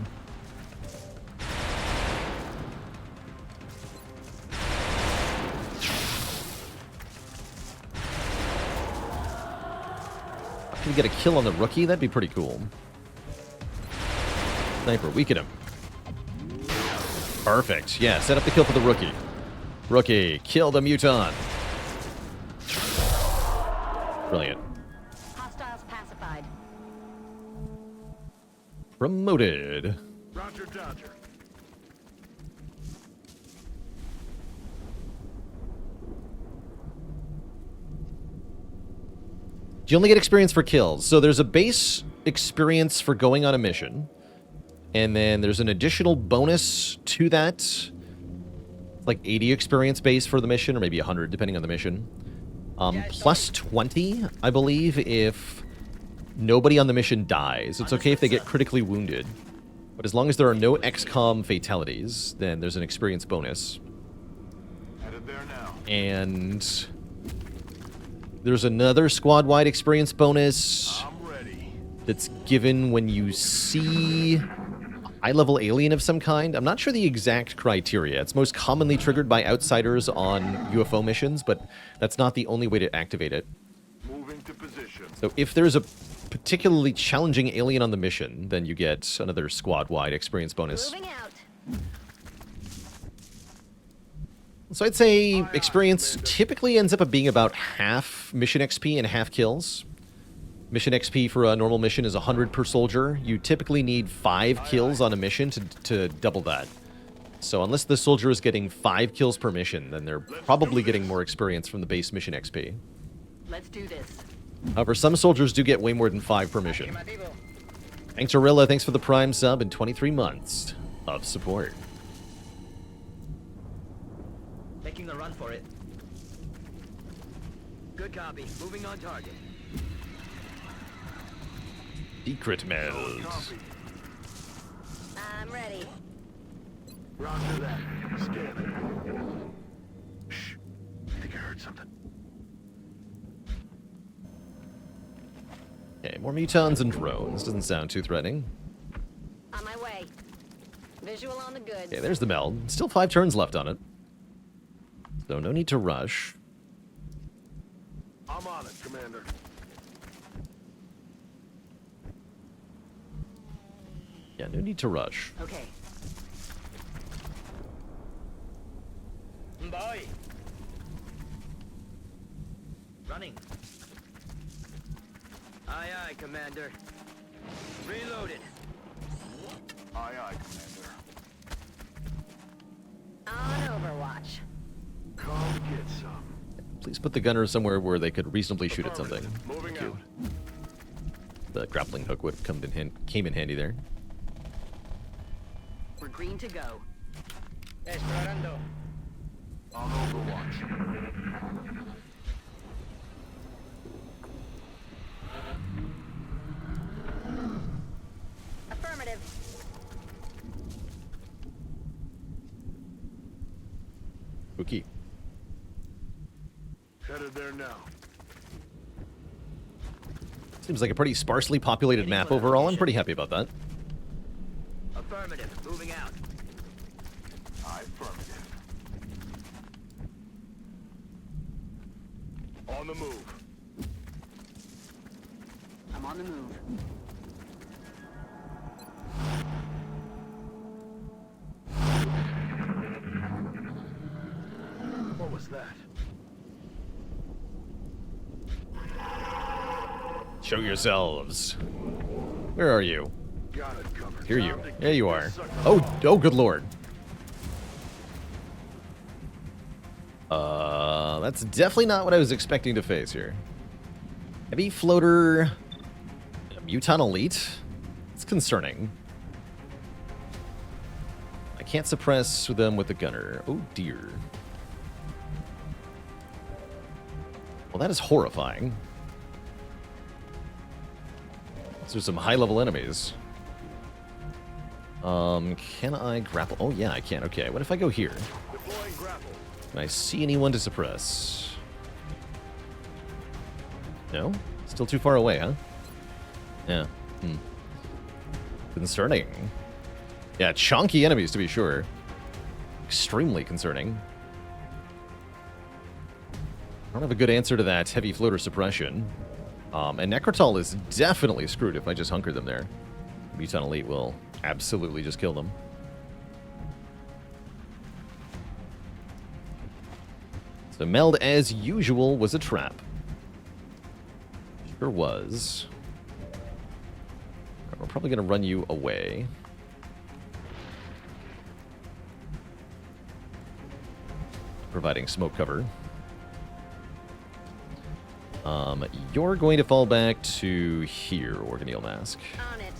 Can we get a kill on the rookie? That'd be pretty cool. Sniper, weaken him. Perfect. Yeah, set up the kill for the rookie. Rookie, kill the Muton. Brilliant. Hostiles pacified. Promoted. Roger, Dodger. You only get experience for kills. So there's a base experience for going on a mission. And then there's an additional bonus to that. It's like 80 experience base for the mission, or maybe 100, depending on the mission. Plus 20, I believe, if nobody on the mission dies. It's okay if they get critically wounded. But as long as there are no XCOM fatalities, then there's an experience bonus. Headed there now. And there's another squad-wide experience bonus I'm ready. that's given when you see high-level alien of some kind. I'm not sure the exact criteria. It's most commonly triggered by outsiders on UFO missions, but that's not the only way to activate it. Moving to position. So if there's a particularly challenging alien on the mission, then you get another squad-wide experience bonus. Moving out. So I'd say experience typically ends up being about half mission XP and half kills. Mission XP for a normal mission is 100 per soldier. You typically need 5 kills on a mission to double that. So unless the soldier is getting 5 kills per mission, then they're probably getting more experience from the base mission XP. Let's do this. However, some soldiers do get way more than 5 per mission. Thanks, Orilla. Thanks for the Prime sub and 23 months of support. Making a run for it. Good copy. Moving on target. Secret meld. Copy. I'm ready. Roger that. Scanning. Shh. I think I heard something. Okay, more mutons and drones. Doesn't sound too threatening. On my way. Visual on the goods. Okay, there's the meld. Still 5 turns left on it. So no need to rush. I'm on it, Commander. Yeah, no need to rush. Okay. Boy. Running. Aye, aye, Commander. Reloaded. Aye, aye, Commander. On Overwatch. Come get some. Please put the gunner somewhere where they could reasonably shoot at something. Moving out. The grappling hook would have came in handy there. We're green to go. Explorando. On Overwatch. Affirmative. Okay. Headed there now. Seems like a pretty sparsely populated map overall. I'm pretty happy about that. Affirmative. Moving out. Affirmative. On the move. I'm on the move. What was that? Show yourselves. Where are you? Got it covered. Here you. Time to There you kick are. this sucker Oh, off. oh, good lord. That's definitely not what I was expecting to face here. Heavy floater, Muton Elite. It's concerning. I can't suppress them with the gunner. Oh dear. Well, that is horrifying. Those are some high-level enemies. Can I grapple? Oh yeah, I can. Okay, what if I go here? Deploying grapple. Can I see anyone to suppress? No? Still too far away, huh? Yeah. Concerning. Yeah, chunky enemies to be sure. Extremely concerning. I don't have a good answer to that heavy floater suppression. And Necrotal is definitely screwed if I just hunker them there. Muton Elite will absolutely just kill them. So meld, as usual, was a trap. Sure was. We're probably going to run you away. Providing smoke cover. You're going to fall back to here, Organeel Mask. On it.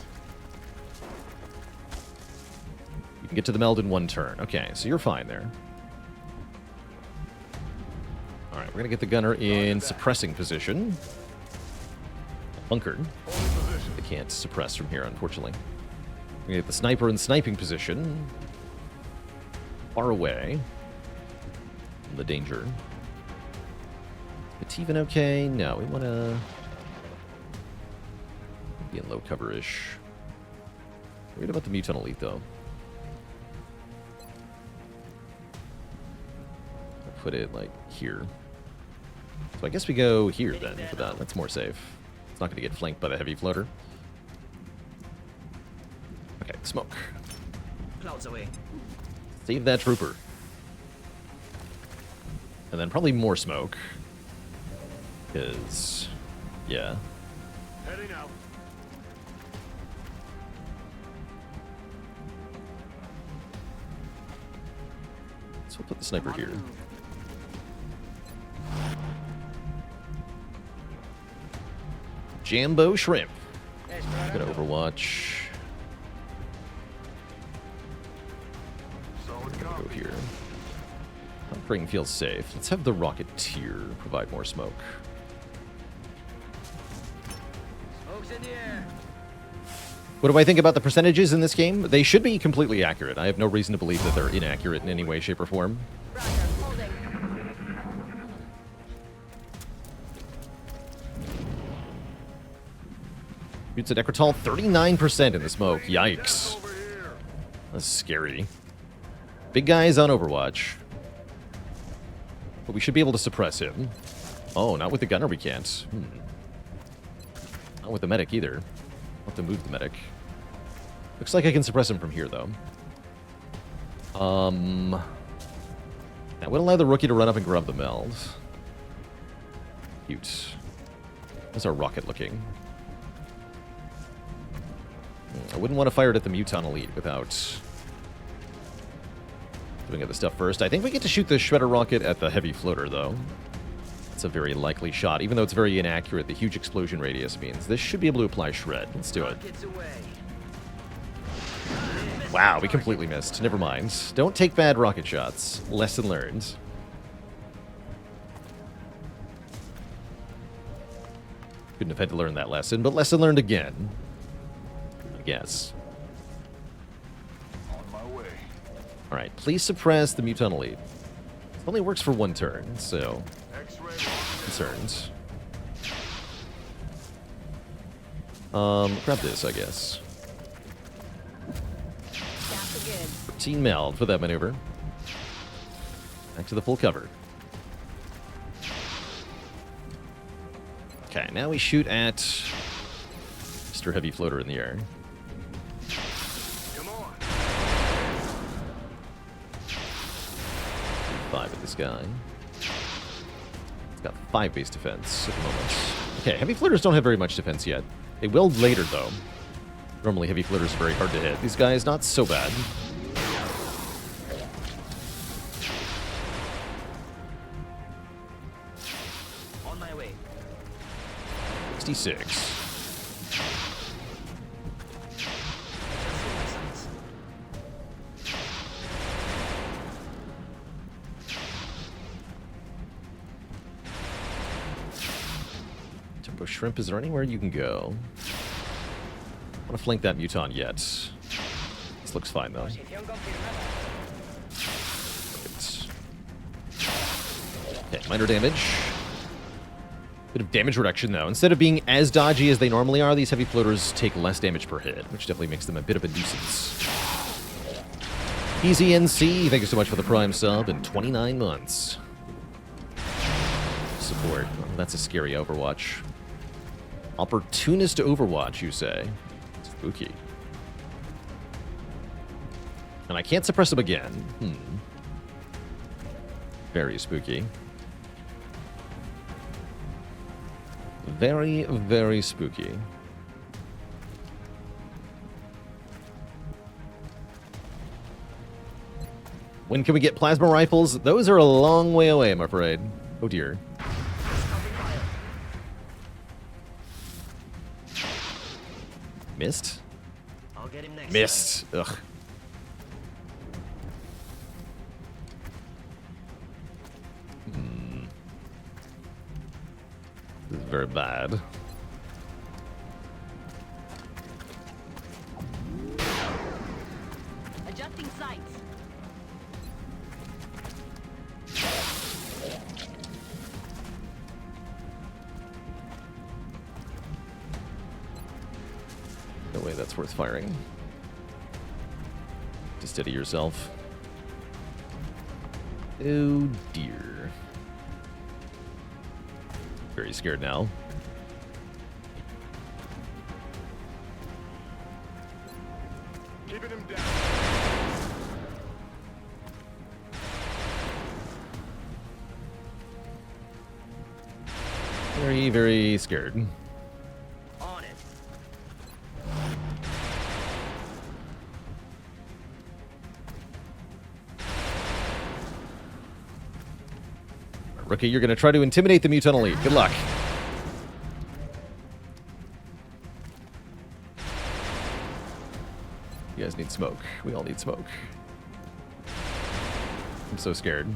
You can get to the meld in 1 turn. Okay, so you're fine there. Alright, we're going to get the gunner in suppressing position. Bunkered. They can't suppress from here, unfortunately. We get the sniper in sniping position. Far away from the danger. It's even okay? No, we want to be in low cover-ish. Worried about the Muton Elite, though. I'll put it, like, here. So I guess we go here, then, for that. That's more safe. It's not going to get flanked by the heavy floater. Okay, smoke. Clouds away. Save that trooper. And then probably more smoke. Because, yeah. Heading out. So we'll put the sniper On the here. move. Jambo Shrimp. Gonna Overwatch. Solid Go copy. here. Ring feels safe. Let's have the Rocketeer provide more smoke. Smoke's in the air. What do I think about the percentages in this game? They should be completely accurate. I have no reason to believe that they're inaccurate in any way, shape, or form. Roger, holding. Shoots at Necrotol, 39% in the smoke. Yikes. Over here. That's scary. Big guy's on Overwatch. But we should be able to suppress him. Oh, not with the gunner we can't. Not with the medic either. I'll have to move the medic. Looks like I can suppress him from here, though. That would allow the rookie to run up and grab the meld. Cute. How's our rocket looking? I wouldn't want to fire it at the Muton Elite without doing other stuff first. I think we get to shoot the Shredder rocket at the heavy floater, though. It's a very likely shot. Even though it's very inaccurate, the huge explosion radius means this should be able to apply Shred. Let's do it. Rockets away. Wow, we completely missed. Never mind. Don't take bad rocket shots. Lesson learned. Couldn't have had to learn that lesson, but lesson learned again. I guess. On my way. Alright, please suppress the Muton Elite. It only works for one turn, so X-ray. concerned. Grab this, I guess. That's a good. 14 meld for that maneuver. Back to the full cover. Okay, now we shoot at Mr. Heavy Floater in the air. Come on. 5 at this guy. It's got 5 base defense at the moment. Okay, Heavy Floaters don't have very much defense yet. They will later, though. Normally, Heavy Floaters are very hard to hit. These guys, not so bad. On my way. 66. Turbo Shrimp, is there anywhere you can go? I want to flank that Muton yet. This looks fine, though. Perfect. Okay, minor damage. Bit of damage reduction, though. Instead of being as dodgy as they normally are, these heavy floaters take less damage per hit, which definitely makes them a bit of a nuisance. EZNC, thank you so much for the Prime sub in 29 months. Support. Oh, that's a scary Overwatch. Opportunist Overwatch, you say? Spooky. And I can't suppress him again. Very spooky. Very, very spooky. When can we get plasma rifles? Those are a long way away, I'm afraid. Oh dear. Missed? I'll get him next. Missed. Ugh. This is very bad. Adjusting sights. No way that's worth firing. To steady yourself. Oh dear. Very scared now. Keeping him down. Very, very scared. On it. Rookie, you're going to try to intimidate the Muton Elite. Good luck. You guys need smoke. We all need smoke. I'm so scared.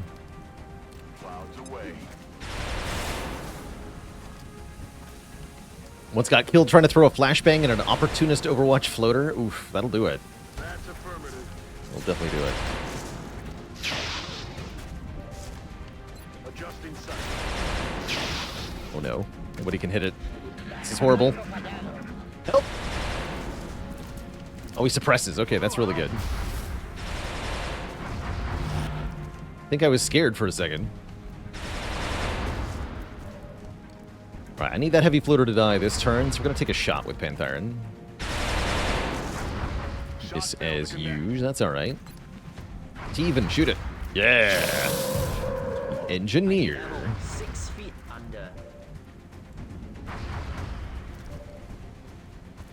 Clouds away. Once got killed trying to throw a flashbang at an opportunist Overwatch floater. Oof, that'll do it. That's affirmative. We'll definitely do it. Adjusting sight. Oh no. Nobody can hit it. This is horrible. Help! Oh, he suppresses. Okay, that's really good. I think I was scared for a second. Alright, I need that heavy floater to die this turn, so we're going to take a shot with Pantherin. Just as usual. That's alright. Steven, shoot it. Yeah! Engineer. 6 feet under.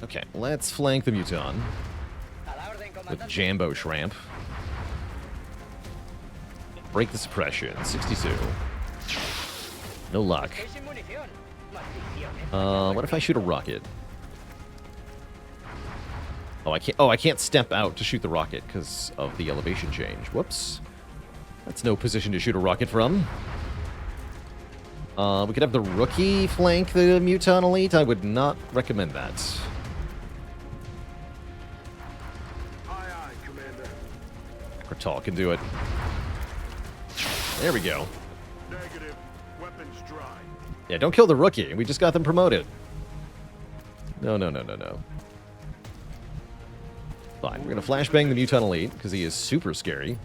Okay, let's flank the Muton with Jambo Shramp. Break the suppression. 62. No luck. What if I shoot a rocket? Oh, I can't. Oh, I can't step out to shoot the rocket because of the elevation change. Whoops. That's no position to shoot a rocket from. We could have the rookie flank the Muton Elite. I would not recommend that. Aye, Commander. Kratal can do it. There we go. Negative. Weapons dry. Yeah, don't kill the rookie. We just got them promoted. No. Fine. We're going to flashbang the Muton Elite because he is super scary.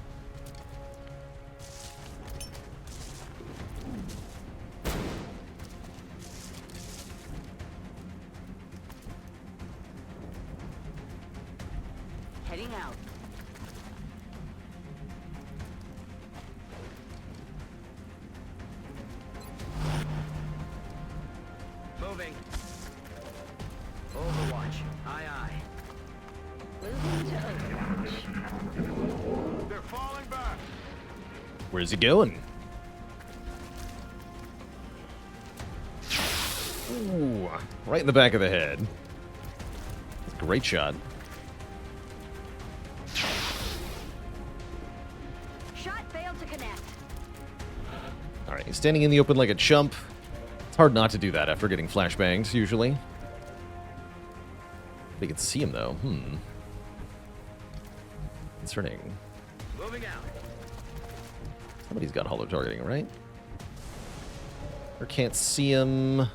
Heading out. Moving. Overwatch. Aye, aye. Moving to Overwatch. They're falling back. Where's he going? Ooh, right in the back of the head. That's a great shot. Shot failed to connect. All right, he's standing in the open like a chump. It's hard not to do that after getting flashbangs, usually. They can see him, though. Concerning. Moving out. Somebody's got holo targeting, right? Or can't see him.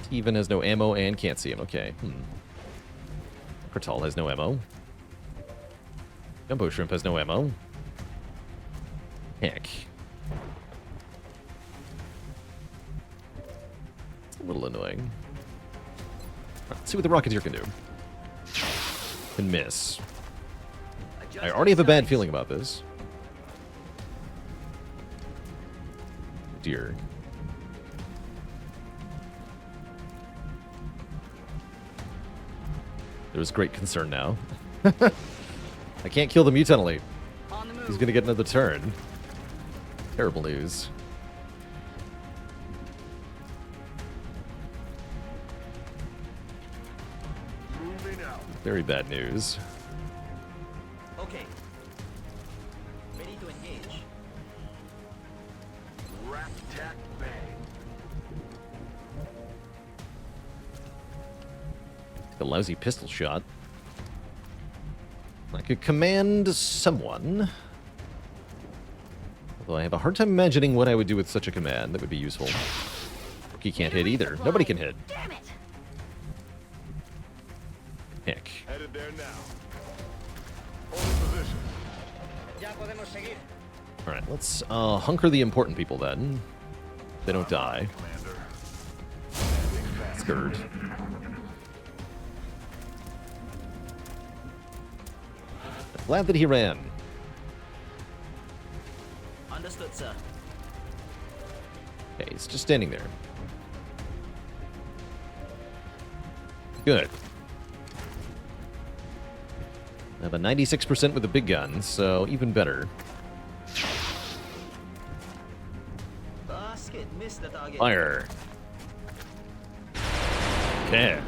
Steven has no ammo and can't see him. Okay. Kratal has no ammo. Jumbo Shrimp has no ammo. Heck. It's a little annoying. Let's see what the Rocketeer can do. Can miss. I already have a bad feeling about this. Dear. There's great concern now. I can't kill the Muton Elite. On the move. He's gonna get another turn. Terrible news. Moving out. Very bad news. Okay. Ready to engage. Rat tack bang. A lousy pistol shot. I could command someone. Although I have a hard time imagining what I would do with such a command that would be useful. Rookie can't hit either. Nobody can hit. Damn it! Heck. Headed there now. Hold position. Ya podemos seguir. Alright, let's hunker the important people then. They don't die. Commander. Scared. Glad that he ran. Understood, sir. Okay, he's just standing there. Good. I have a 96% with the big guns, so even better. Basket, missed the target. Fire. Okay.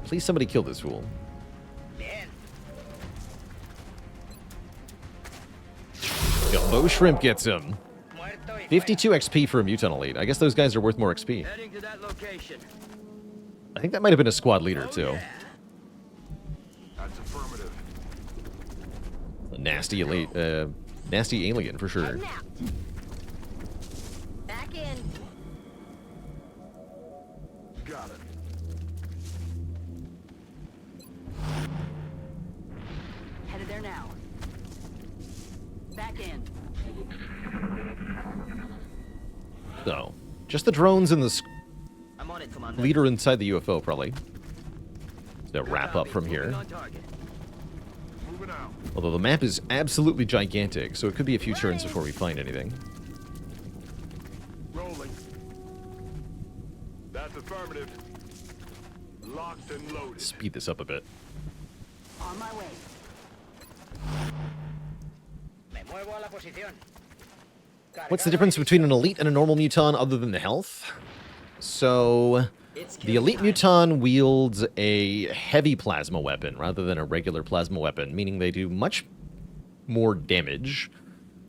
Please somebody kill this fool. Bien. Gumbo Shrimp gets him. Muerto y 52 XP for a Muton Elite. I guess those guys are worth more XP. heading to that location. I think that might have been a squad leader, too. That's affirmative. A nasty elite, nasty alien, for sure. Heading out. Back in. Got it. Headed there now. Back in. So, just the drones and the I'm on it, Commander. leader inside the UFO, probably. To wrap up from here. Moving on target. Moving out. Although the map is absolutely gigantic, so it could be a few turns before we find anything. Rolling. That's affirmative. Locked and loaded. Speed this up a bit. On my way. Me muevo a la posición. What's the difference between an elite and a normal muton other than the health? So, the elite muton wields a heavy plasma weapon rather than a regular plasma weapon, meaning they do much more damage.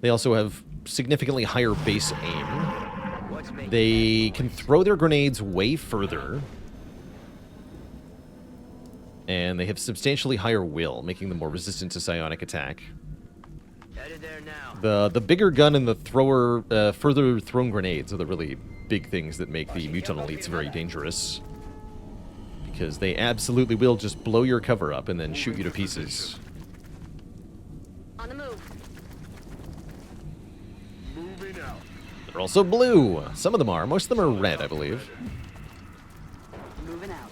They also have significantly higher base aim. What's making They can throw their grenades way further. And they have substantially higher will, making them more resistant to psionic attack. headed there now? The bigger gun and the thrower, further thrown grenades are the really big things that make the Muton Elites very dangerous. Because they absolutely will just blow your cover up and then shoot you to pieces. On the move. Moving out. They're also blue. Some of them are. Most of them are red, I believe. Moving out.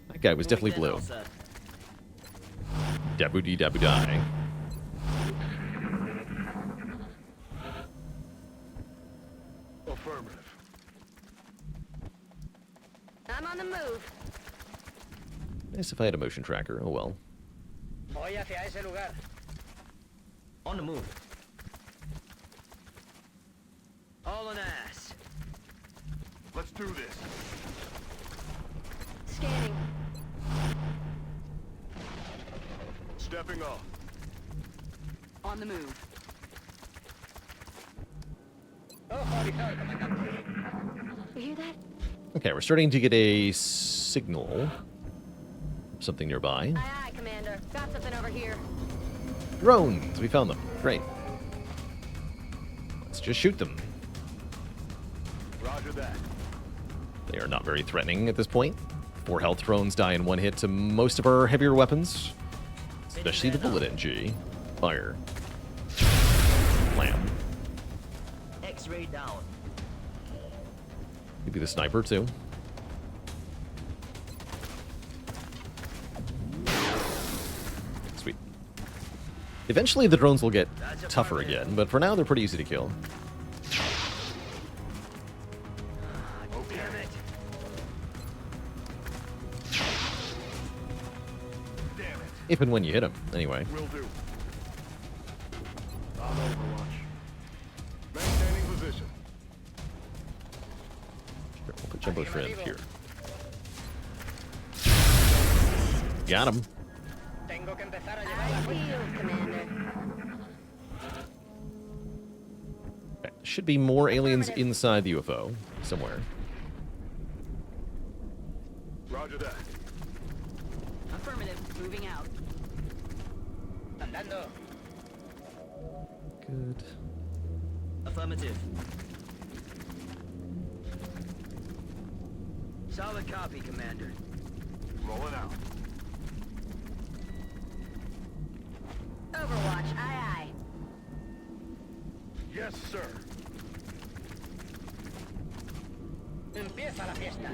That guy was definitely blue. Sir. Dabu-dee dabu-die. Affirmative. I'm on the move. Nice if I had a motion tracker. Oh well. Voy hacia ese lugar. On the move. All on ass. Let's do this. Scanning. Stepping off. On the move. Ojo avisor, comandante. You hear that? Okay, we're starting to get a signal. Something nearby. Aye, aye, Commander. Got something over here. Drones! We found them. Great. Let's just shoot them. Roger that. They are not very threatening at this point. 4 health drones die in one hit to most of our heavier weapons. Especially the bullet NG. Fire. Slam. X-ray down. Maybe the sniper, too. Sweet. Eventually the drones will get tougher again, but for now they're pretty easy to kill. Damn it. Damn it. If and when you hit them, anyway. Will do. On Overwatch. Maintaining position. Sure, we'll put Jumbo Shrimp here. Got him. Tengo que empezar a llevar I la see you, Commander. Okay, should be more aliens inside the UFO somewhere. Roger that. Affirmative. Moving out. Andando. Good. Affirmative. Solid copy, Commander. Rolling out. Overwatch. Aye, aye. Yes, sir. Empieza la fiesta.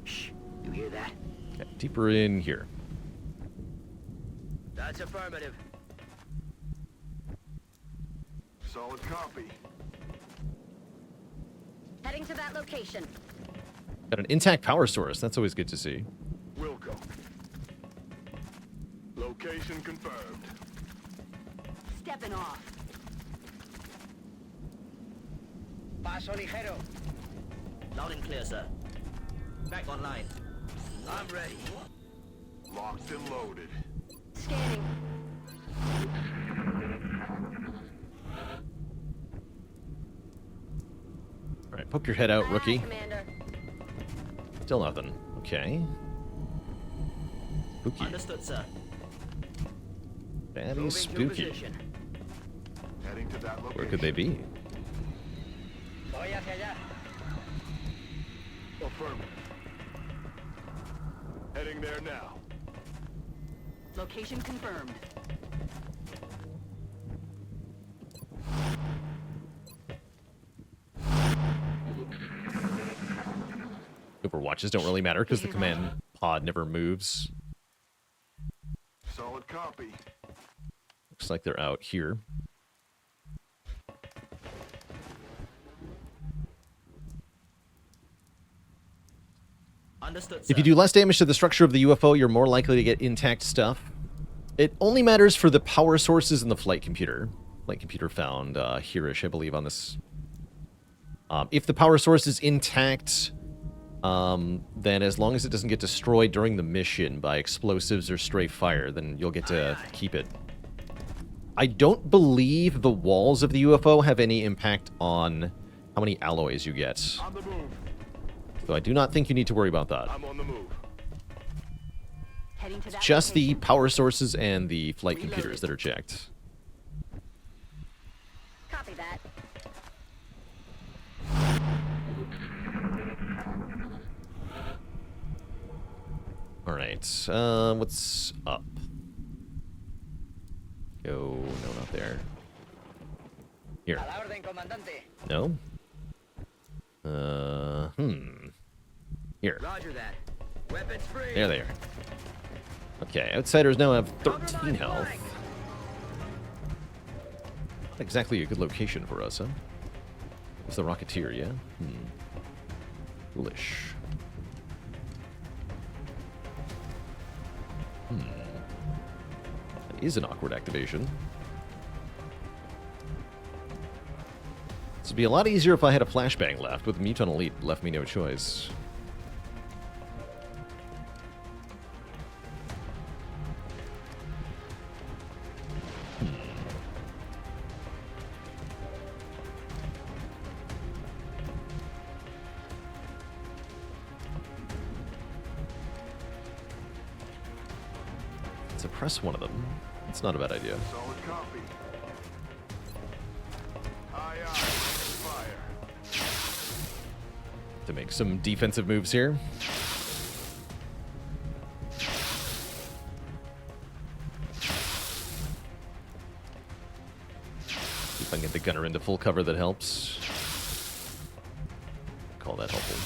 Shh. You hear that? Okay, deeper in here. That's affirmative. Solid copy. Heading to that location. Got an intact power source. That's always good to see. Wilco. Location confirmed. Stepping off. Paso ligero. Loud and clear, sir. Back online. I'm ready. Locked and loaded. Scanning. All right, poke your head out, Aye, rookie. Commander. Still nothing. Okay. Spooky. Understood, sir. That Moving is to spooky. position. Heading to that location. Where could they be? Voy hacia allá. Affirmative. Heading there now. Location confirmed. Overwatches don't really matter because the command pod never moves. Solid copy. Looks like they're out here. Understood, sir. If you do less damage to the structure of the UFO, you're more likely to get intact stuff. It only matters for the power sources in the flight computer. Flight computer found here-ish, I believe, on this. If the power source is intact, then as long as it doesn't get destroyed during the mission by explosives or stray fire, then you'll get to keep it. I don't believe the walls of the UFO have any impact on how many alloys you get. On the move. So I do not think you need to worry about that. I'm on the move. Heading to that Just the location. power sources and the flight computers that are checked. Copy that. Alright, what's up? Go, no, not there. Here. A la orden, comandante. No? Here. Roger that. Weapons free. There they are. Okay, outsiders now have 13 health. Not exactly a good location for us, huh? It's the Rocketeer, yeah? Foolish. That is an awkward activation. This would be a lot easier if I had a flashbang left. With Muton Elite, left me no choice. Suppress one of them. It's not a bad idea. Solid copy. Aye, aye. Fire. To make some defensive moves here. If I can get the gunner into full cover, that helps. Call that helpful.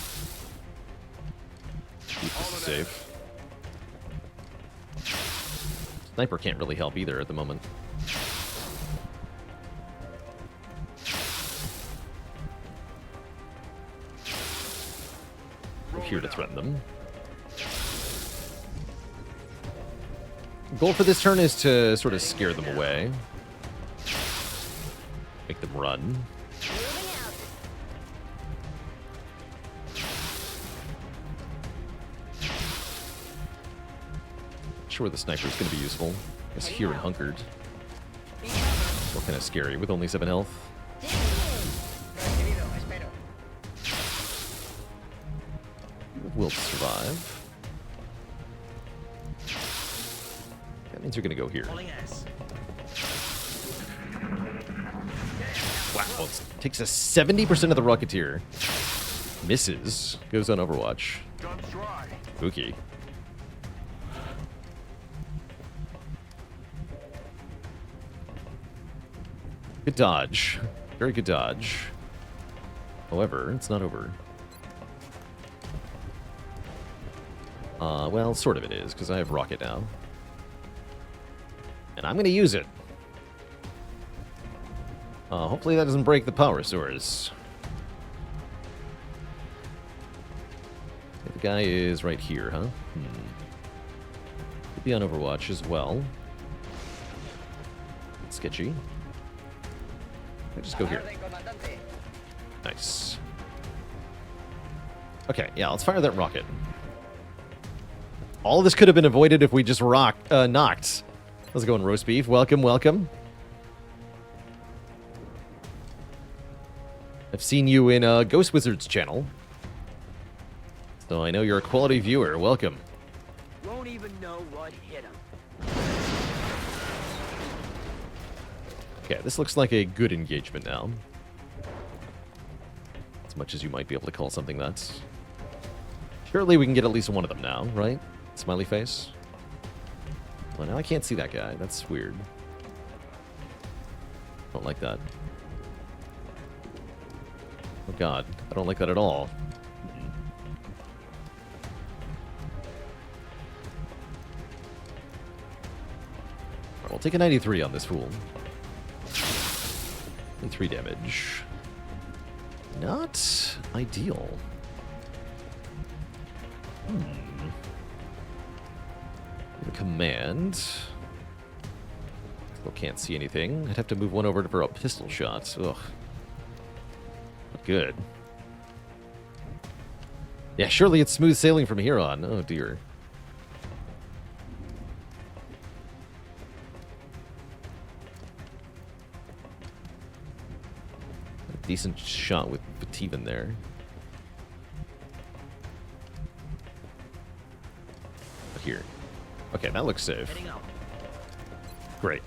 Keep this safe. Sniper can't really help either at the moment. We're here to threaten them. Goal for this turn is to sort of scare them away. Make them run. Moving out. Not sure where the sniper is going to be useful. I guess here and hunkered. Still kind of scary with only 7 health. Recibido. Espero. Will survive. That means you're going to go here. Calling ass. Wow, it takes us 70% of the Rocketeer. Misses. Goes on Overwatch. Guns dry. Spooky. Good dodge. Very good dodge. However, it's not over. Well, sort of it is, because I have rocket now. And I'm going to use it. Hopefully that doesn't break the power source. The guy is right here, huh? Could be on Overwatch as well. Sketchy. I'll just go here. Orden, comandante. Nice. Okay, yeah, let's fire that rocket. All of this could have been avoided if we just knocked. How's it going, roast beef? Welcome, welcome. I've seen you in Ghost Wizard's channel. So I know you're a quality viewer. Welcome. Won't even know what hit him. Okay, this looks like a good engagement now. As much as you might be able to call something that. Surely we can get at least one of them now, right? Smiley face. Well, now I can't see that guy. That's weird. Don't like that. Oh god, I don't like that at all. Alright, we'll take a 93 on this fool. 3 damage. Not ideal. The command. Still can't see anything. I'd have to move one over for a pistol shot. Ugh. Not good. Yeah, surely it's smooth sailing from here on. Oh dear. A decent shot with Bativan there. Here. Okay, that looks safe. Heading out. Great.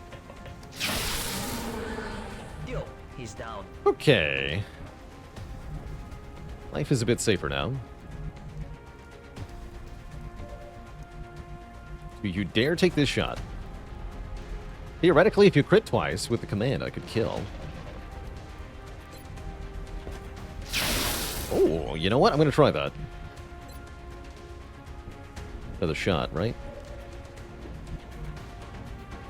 Yo, he's down. Okay. Life is a bit safer now. Do you dare take this shot? Theoretically, if you crit twice with the command, I could kill. Oh, you know what? I'm going to try that. Another shot, right?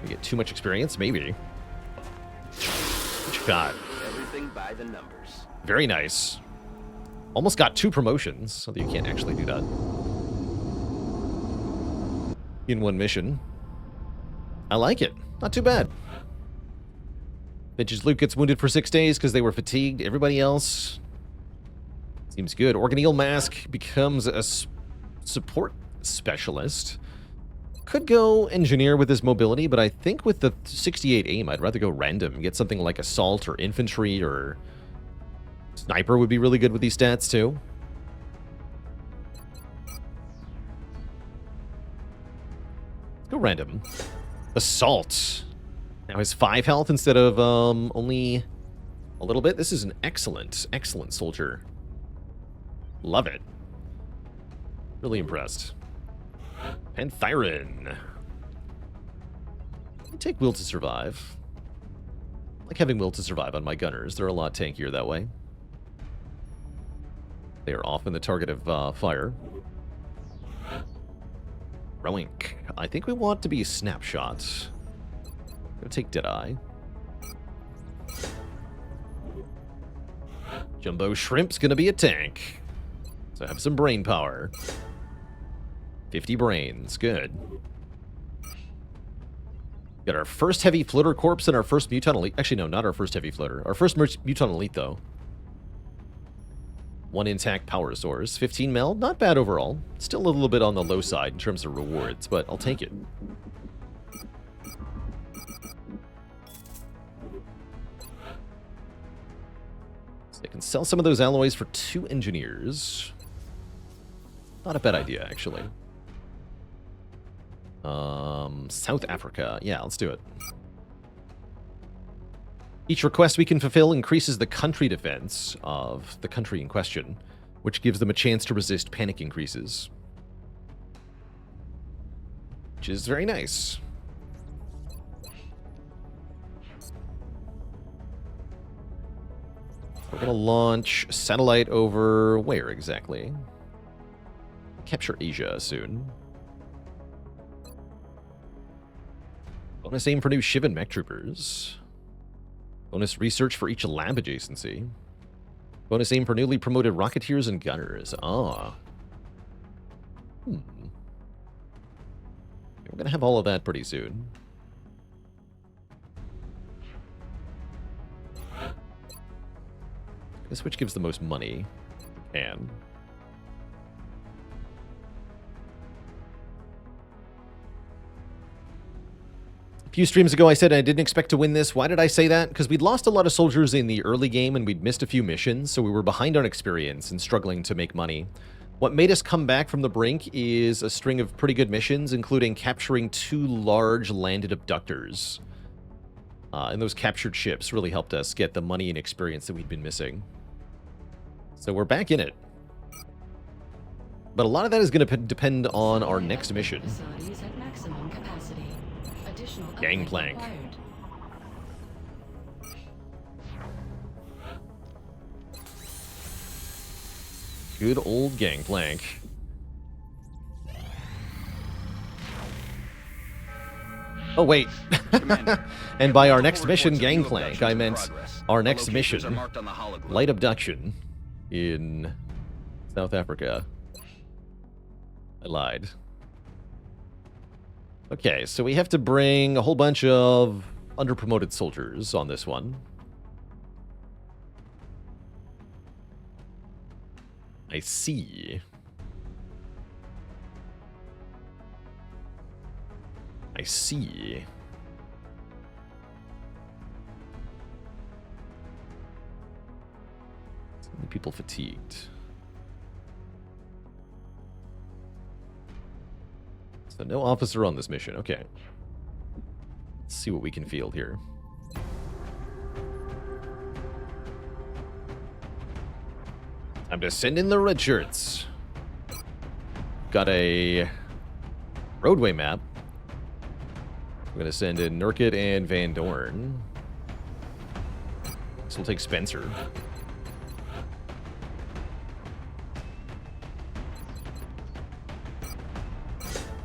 We get too much experience? Maybe. Good shot. Everything by the numbers. Very nice. Almost got 2 promotions, although you can't actually do that. In one mission. I like it. Not too bad. Vintage Luke gets wounded for 6 days because they were fatigued. Everybody else seems good. Organelle Mask becomes a support specialist. Could go engineer with his mobility, but I think with the 68 aim, I'd rather go random. Get something like assault or infantry or sniper would be really good with these stats too. Let's go random. Assault. Now has 5 health instead of only a little bit. This is an excellent, excellent soldier. Love it. Really impressed. Panthyron. I take Will to Survive. I like having Will to Survive on my gunners. They're a lot tankier that way. They are often the target of fire. Roink. I think we want to be Snapshot. Gonna take Deadeye. Jumbo Shrimp's gonna be a tank. So have some brain power. 50 brains. Good. Got our first heavy floater corpse and our first mutant elite. Actually, no, not our first heavy floater. Our first mutant elite, though. 1 intact power source. 15 mil. Not bad overall. Still a little bit on the low side in terms of rewards, but I'll take it. So I can sell some of those alloys for 2 engineers. Not a bad idea, actually. South Africa. Yeah, let's do it. Each request we can fulfill increases the country defense of the country in question, which gives them a chance to resist panic increases. Which is very nice. We're going to launch satellite over where exactly? Capture Asia soon. Bonus aim for new Shivan mech troopers. Bonus research for each lab adjacency. Bonus aim for newly promoted rocketeers and gunners. Ah. We're going to have all of that pretty soon. This which gives the most money. And a few streams ago I said I didn't expect to win this. Why did I say that? Because we'd lost a lot of soldiers in the early game and we'd missed a few missions, so we were behind on experience and struggling to make money. What made us come back from the brink is a string of pretty good missions, including capturing 2 large landed abductors. And those captured ships really helped us get the money and experience that we'd been missing. So we're back in it. But a lot of that is going to depend on our next mission. Facilities at maximum capacity. Additional Gangplank. upgrade required. Good old Gangplank. Oh, wait. Commander, And by our next multiple mission, reports of new Gangplank, abductions I in meant progress. our The next locations are mission, marked on the hologram. light abduction in South Africa. I lied. Okay, so we have to bring a whole bunch of underpromoted soldiers on this one. I see. I see. So many people fatigued. So no officer on this mission. Okay. Let's see what we can field here. Time to send in the red shirts. Got a roadway map. We're going to send in Nurkit and Van Dorn. So we'll take Spencer.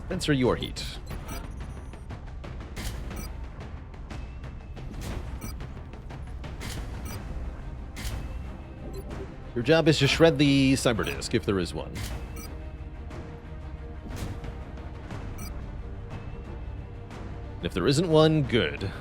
Spencer, your heat. Your job is to shred the cyber disk, if there is one. And if there isn't one, good.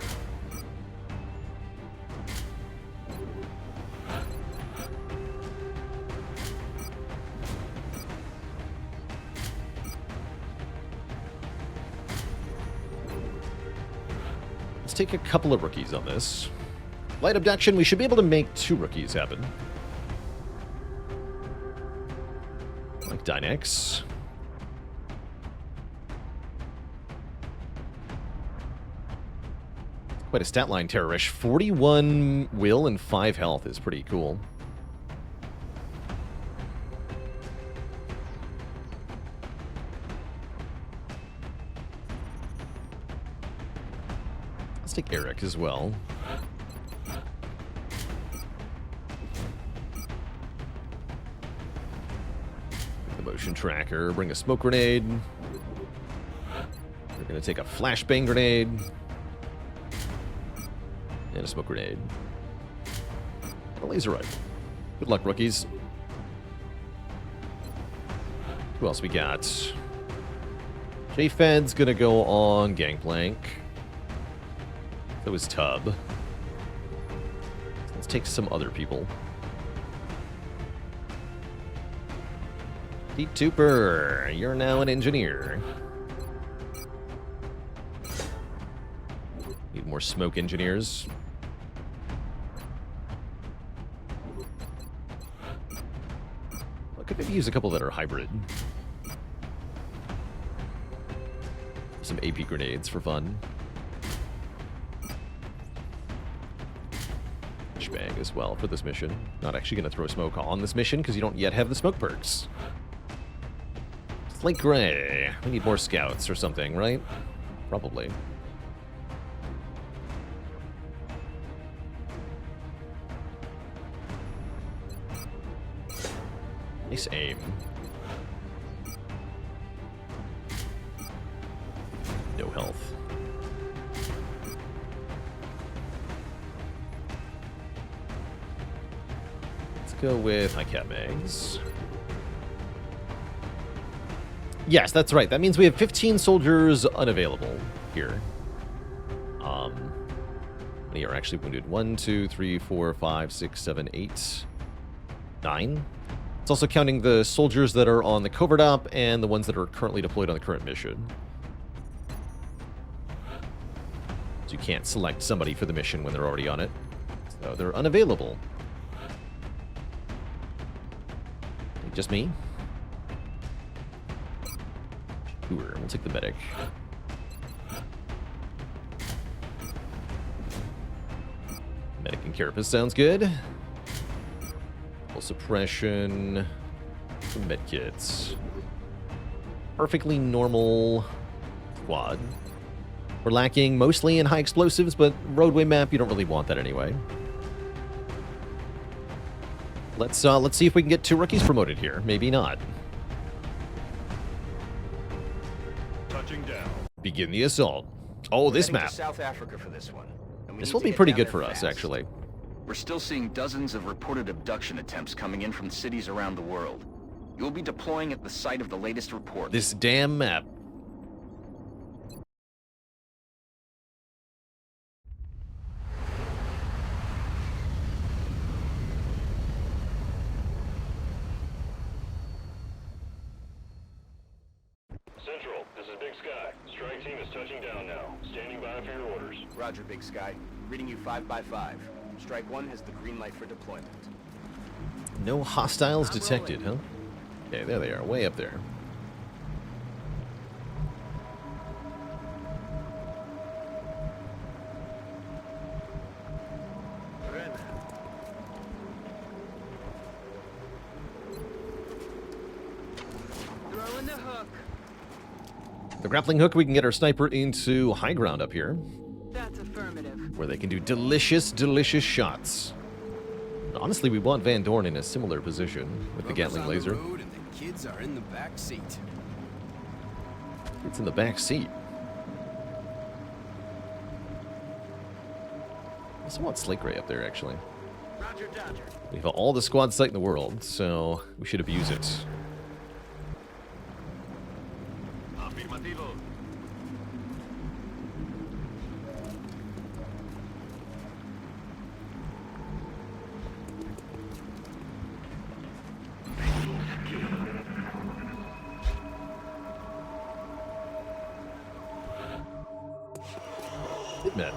Let's take a couple of rookies on this. Light abduction, we should be able to make 2 rookies happen. Like Dynex. Quite a stat line, Terrorish. 41 will and 5 health is pretty cool. Let's take Eric as well. The motion tracker. Bring a smoke grenade. We're going to take a flashbang grenade. And a smoke grenade. And a laser rifle. Good luck, rookies. Who else we got? J-Fed's gonna go on Gangplank. So is Tub. Let's take some other people. Pete Tooper, you're now an engineer. Need more smoke engineers. I could maybe use a couple that are hybrid. Some AP grenades for fun. Flashbang as well for this mission. Not actually going to throw smoke on this mission because you don't yet have the smoke perks. Slate Gray. We need more scouts or something, right? Probably. Nice aim. No health. Let's go with high cap mags. Yes, that's right. That means we have 15 soldiers unavailable here. How many are actually wounded? 1, 2, 3, 4, 5, 6, 7, 8. 9. It's also counting the soldiers that are on the covert op and the ones that are currently deployed on the current mission. So you can't select somebody for the mission when they're already on it. So they're unavailable. Just me? Sure, we'll take the medic. Medic and carapace sounds good. Full suppression. Some medkits. Perfectly normal squad. We're lacking mostly in high explosives, but roadway map, you don't really want that anyway. Let's see if we can get 2 rookies promoted here. Maybe not. Touching down. Begin the assault. Oh, this Heading to map. South Africa for this one. And we This need will to be get pretty down good there for us, fast. actually. We're still seeing dozens of reported abduction attempts coming in from cities around the world. You'll be deploying at the site of the latest report. This damn map. Central, this is Big Sky. Strike team is touching down now. Standing by for your orders. Roger, Big Sky. Reading you 5x5. Strike 1 has the green light for deployment. No hostiles detected, huh? Okay, there they are, way up there. Throwing the hook. The grappling hook, we can get our sniper into high ground up here, That's affirmative. where they can do delicious, delicious shots. Honestly, we want Van Dorn in a similar position with the Gatling laser. And the kids are in the back seat. It's in the back seat. I also want Slate Gray up there, actually. Roger, Dodger. We have all the squad sight in the world, so we should abuse it. Afirmativo. Hitman.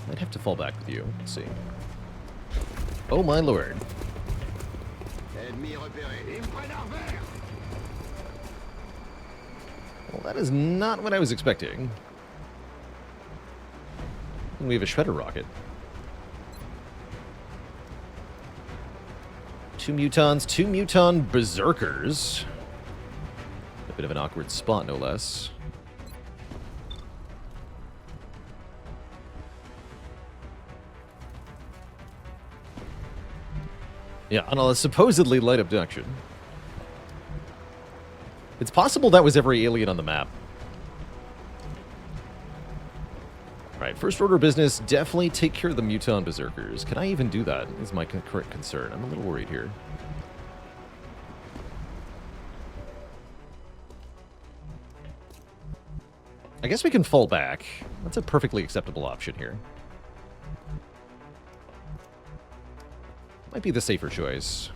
Might have to fall back with you. Let's see. Oh my lord. Ennemi repéré. Well, that is not what I was expecting. And we have a shredder rocket. 2 mutons, 2 muton berserkers. A bit of an awkward spot, no less. Yeah, on a supposedly light abduction. It's possible that was every alien on the map. Alright, first order business, definitely take care of the muton berserkers. Can I even do that? Is my current concern. I'm a little worried here. I guess we can fall back. That's a perfectly acceptable option here. Might be the safer choice.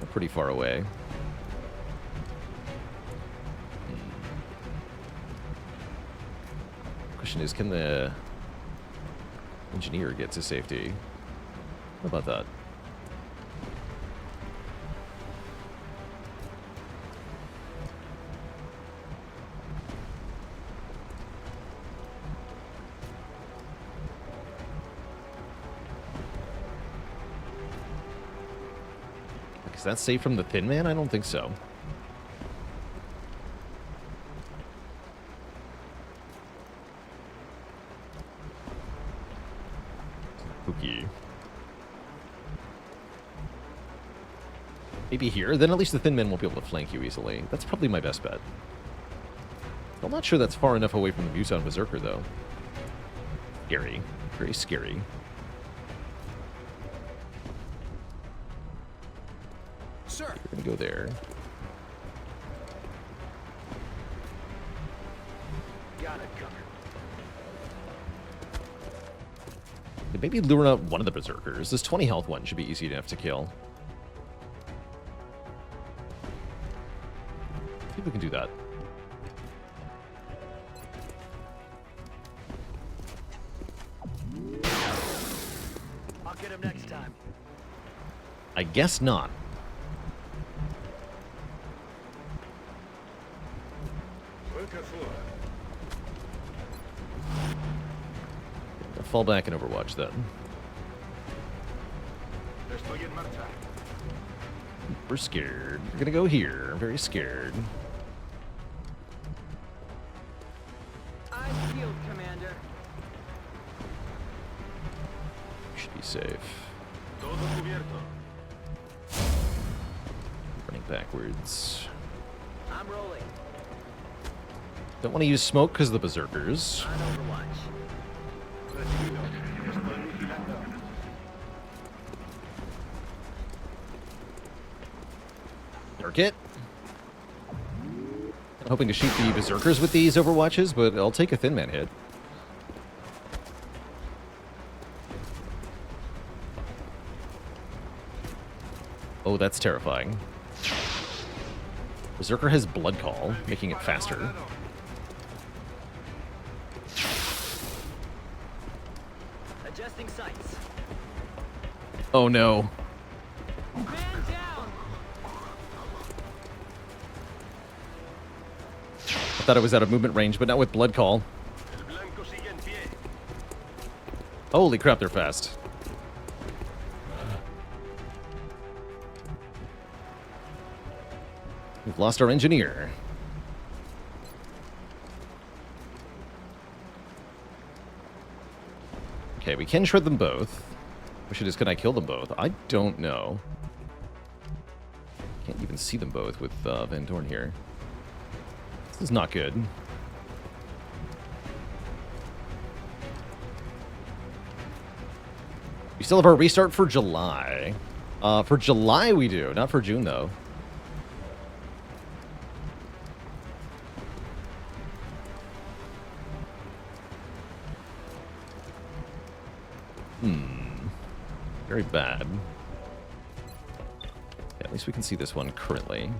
We're pretty far away. Question is, can the engineer get to safety? How about that? Is that safe from the Thin Man? I don't think so. Spooky. Maybe here? Then at least the Thin Man won't be able to flank you easily. That's probably my best bet. I'm not sure that's far enough away from the Muton Berserker, though. Scary. Very scary. Sir, We're gonna go there. got it covered. Maybe lure out one of the berserkers. This 20 health one should be easy enough to kill. I think we can do that. I'll get him next time. I guess not. I'll fall back in Overwatch then. We're scared. We're gonna go here. Very scared. I'm healed, Commander. Should be safe. Running backwards. I'm rolling. Don't want to use smoke because of the berserkers. On Overwatch. Dark it. I'm hoping to shoot the berserkers with these Overwatches, but I'll take a Thin Man hit. Oh, that's terrifying. Berserker has Blood Call, making it faster. Adjusting sights. Oh no. Man down. I thought it was out of movement range, but not with Blood Call. Holy crap, they're fast. We've lost our engineer. Okay, we can shred them both. Question is, can I kill them both? I don't know. Can't even see them both with Van Dorn here. This is not good. We still have our restart for July. For July we do, not for June though. Very bad. Yeah, at least we can see this one currently.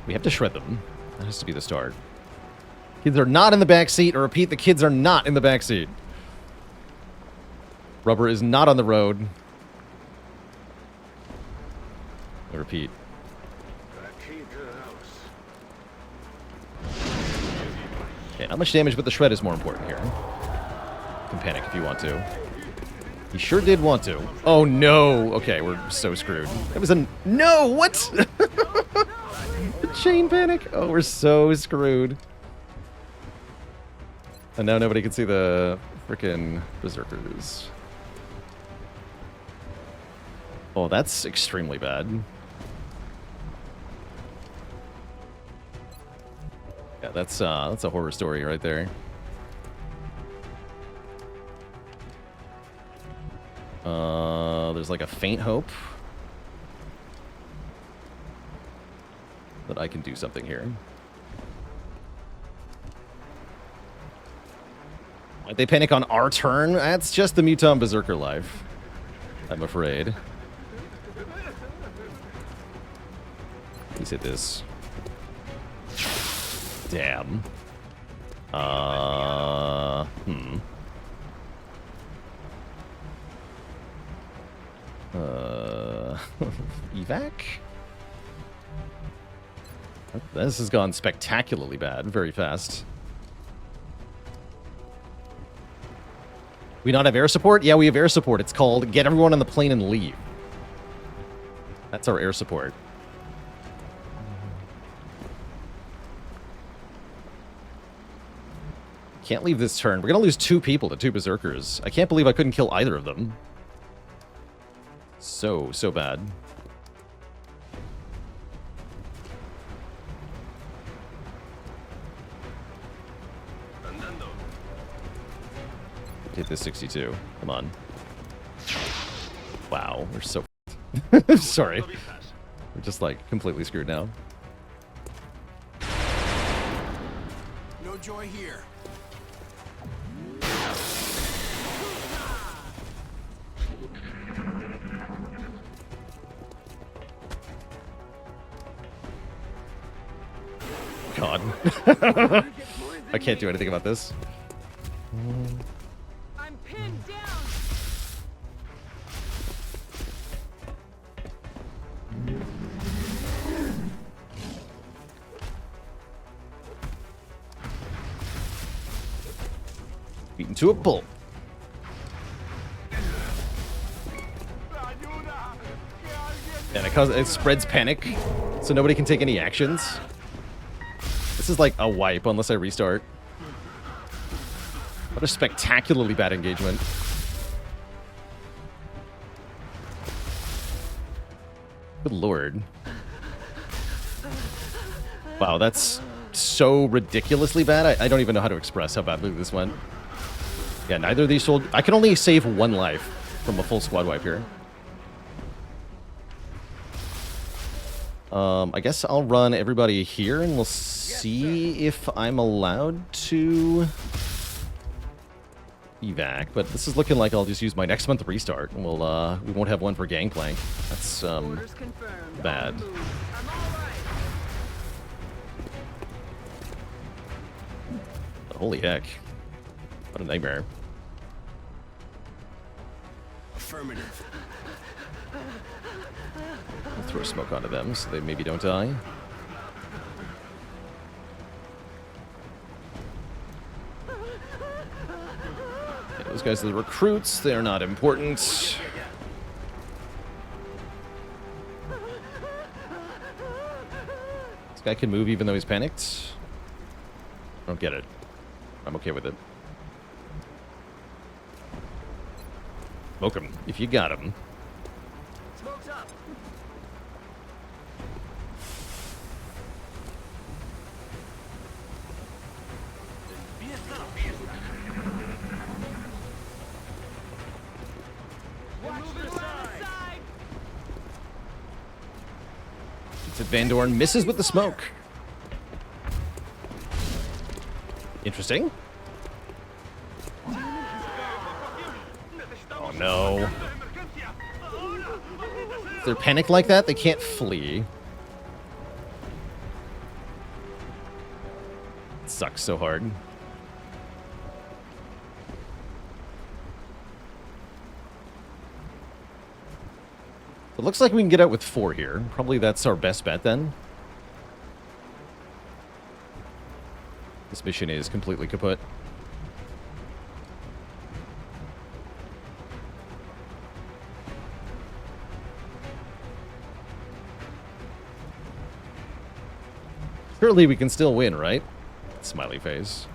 We have to shred them. That has to be the start. Kids are not in the back seat. I repeat, the kids are not in the back seat. Rubber is not on the road. I repeat. Okay, not much damage, but the shred is more important here. You can panic if you want to. He sure did want to. Oh no! Okay, we're so screwed. That was a no. What? Chain panic. Oh, we're so screwed. And now nobody can see the frickin' berserkers. Oh, that's extremely bad. Yeah, that's a horror story right there. There's like a faint hope that I can do something here. Why'd they panic on our turn? That's just the Muton Berserker life, I'm afraid. Please hit this. Damn. Evac? This has gone spectacularly bad, very fast. We not have air support? Yeah, we have air support. It's called Get Everyone on the Plane and Leave. That's our air support. Can't leave this turn. We're gonna lose 2 people to 2 berserkers. I can't believe I couldn't kill either of them. So bad. Hit this 62. Come on. Wow, we're so sorry. We're just like completely screwed now. No Killjoy here. God. I can't do anything about this. I'm pinned down. Beaten to a pulp. And it spreads panic, so nobody can take any actions. This is like a wipe unless I restart. What a spectacularly bad engagement. Good lord. Wow, that's so ridiculously bad. I don't even know how to express how badly this went. Yeah, neither of these soldiers... I can only save one life from a full squad wipe here. I guess I'll run everybody here and we'll see if I'm allowed to evac. But this is looking like I'll just use my next month restart and we won't have one for Gangplank. That's bad. Holy heck. What a nightmare. Affirmative. I'll throw smoke onto them so they maybe don't die. Yeah, those guys are the recruits. They're not important. This guy can move even though he's panicked. I don't get it. I'm okay with it. Smoke him if you got him. Smoke's up. It's at Van Dorn. Misses with the smoke. Interesting. Oh no. If they're panicked like that, they can't flee. It sucks so hard. It looks like we can get out with 4 here. Probably that's our best bet then. This mission is completely kaput. Surely we can still win, right? Smiley face.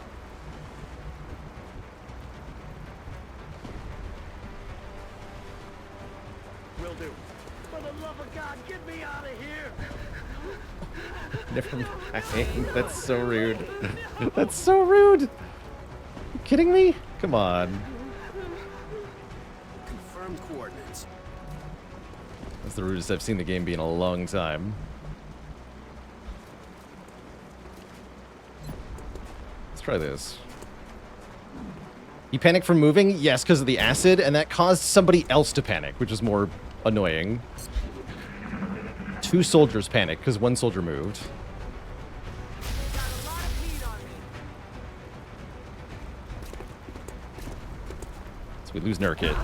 Will do. For the love of God, get me out of here! Never mind. That's so rude. That's so rude. You kidding me? Come on. Confirmed coordinates. That's the rudest I've seen the game be in a long time. Let's try this. He panicked from moving? Yes, because of the acid, and that caused somebody else to panic, which is more annoying. 2 soldiers panicked because 1 soldier moved. So we lose Nurkit.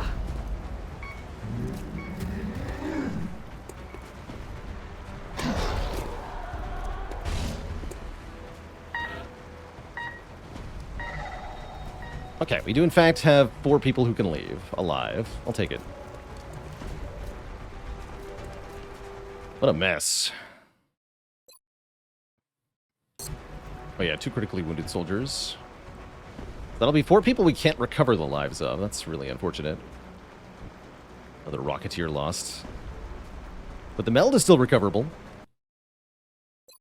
Okay, we do in fact have 4 people who can leave alive. I'll take it. What a mess. Oh yeah, 2 critically wounded soldiers. That'll be 4 people we can't recover the lives of. That's really unfortunate. Another Rocketeer lost. But the meld is still recoverable.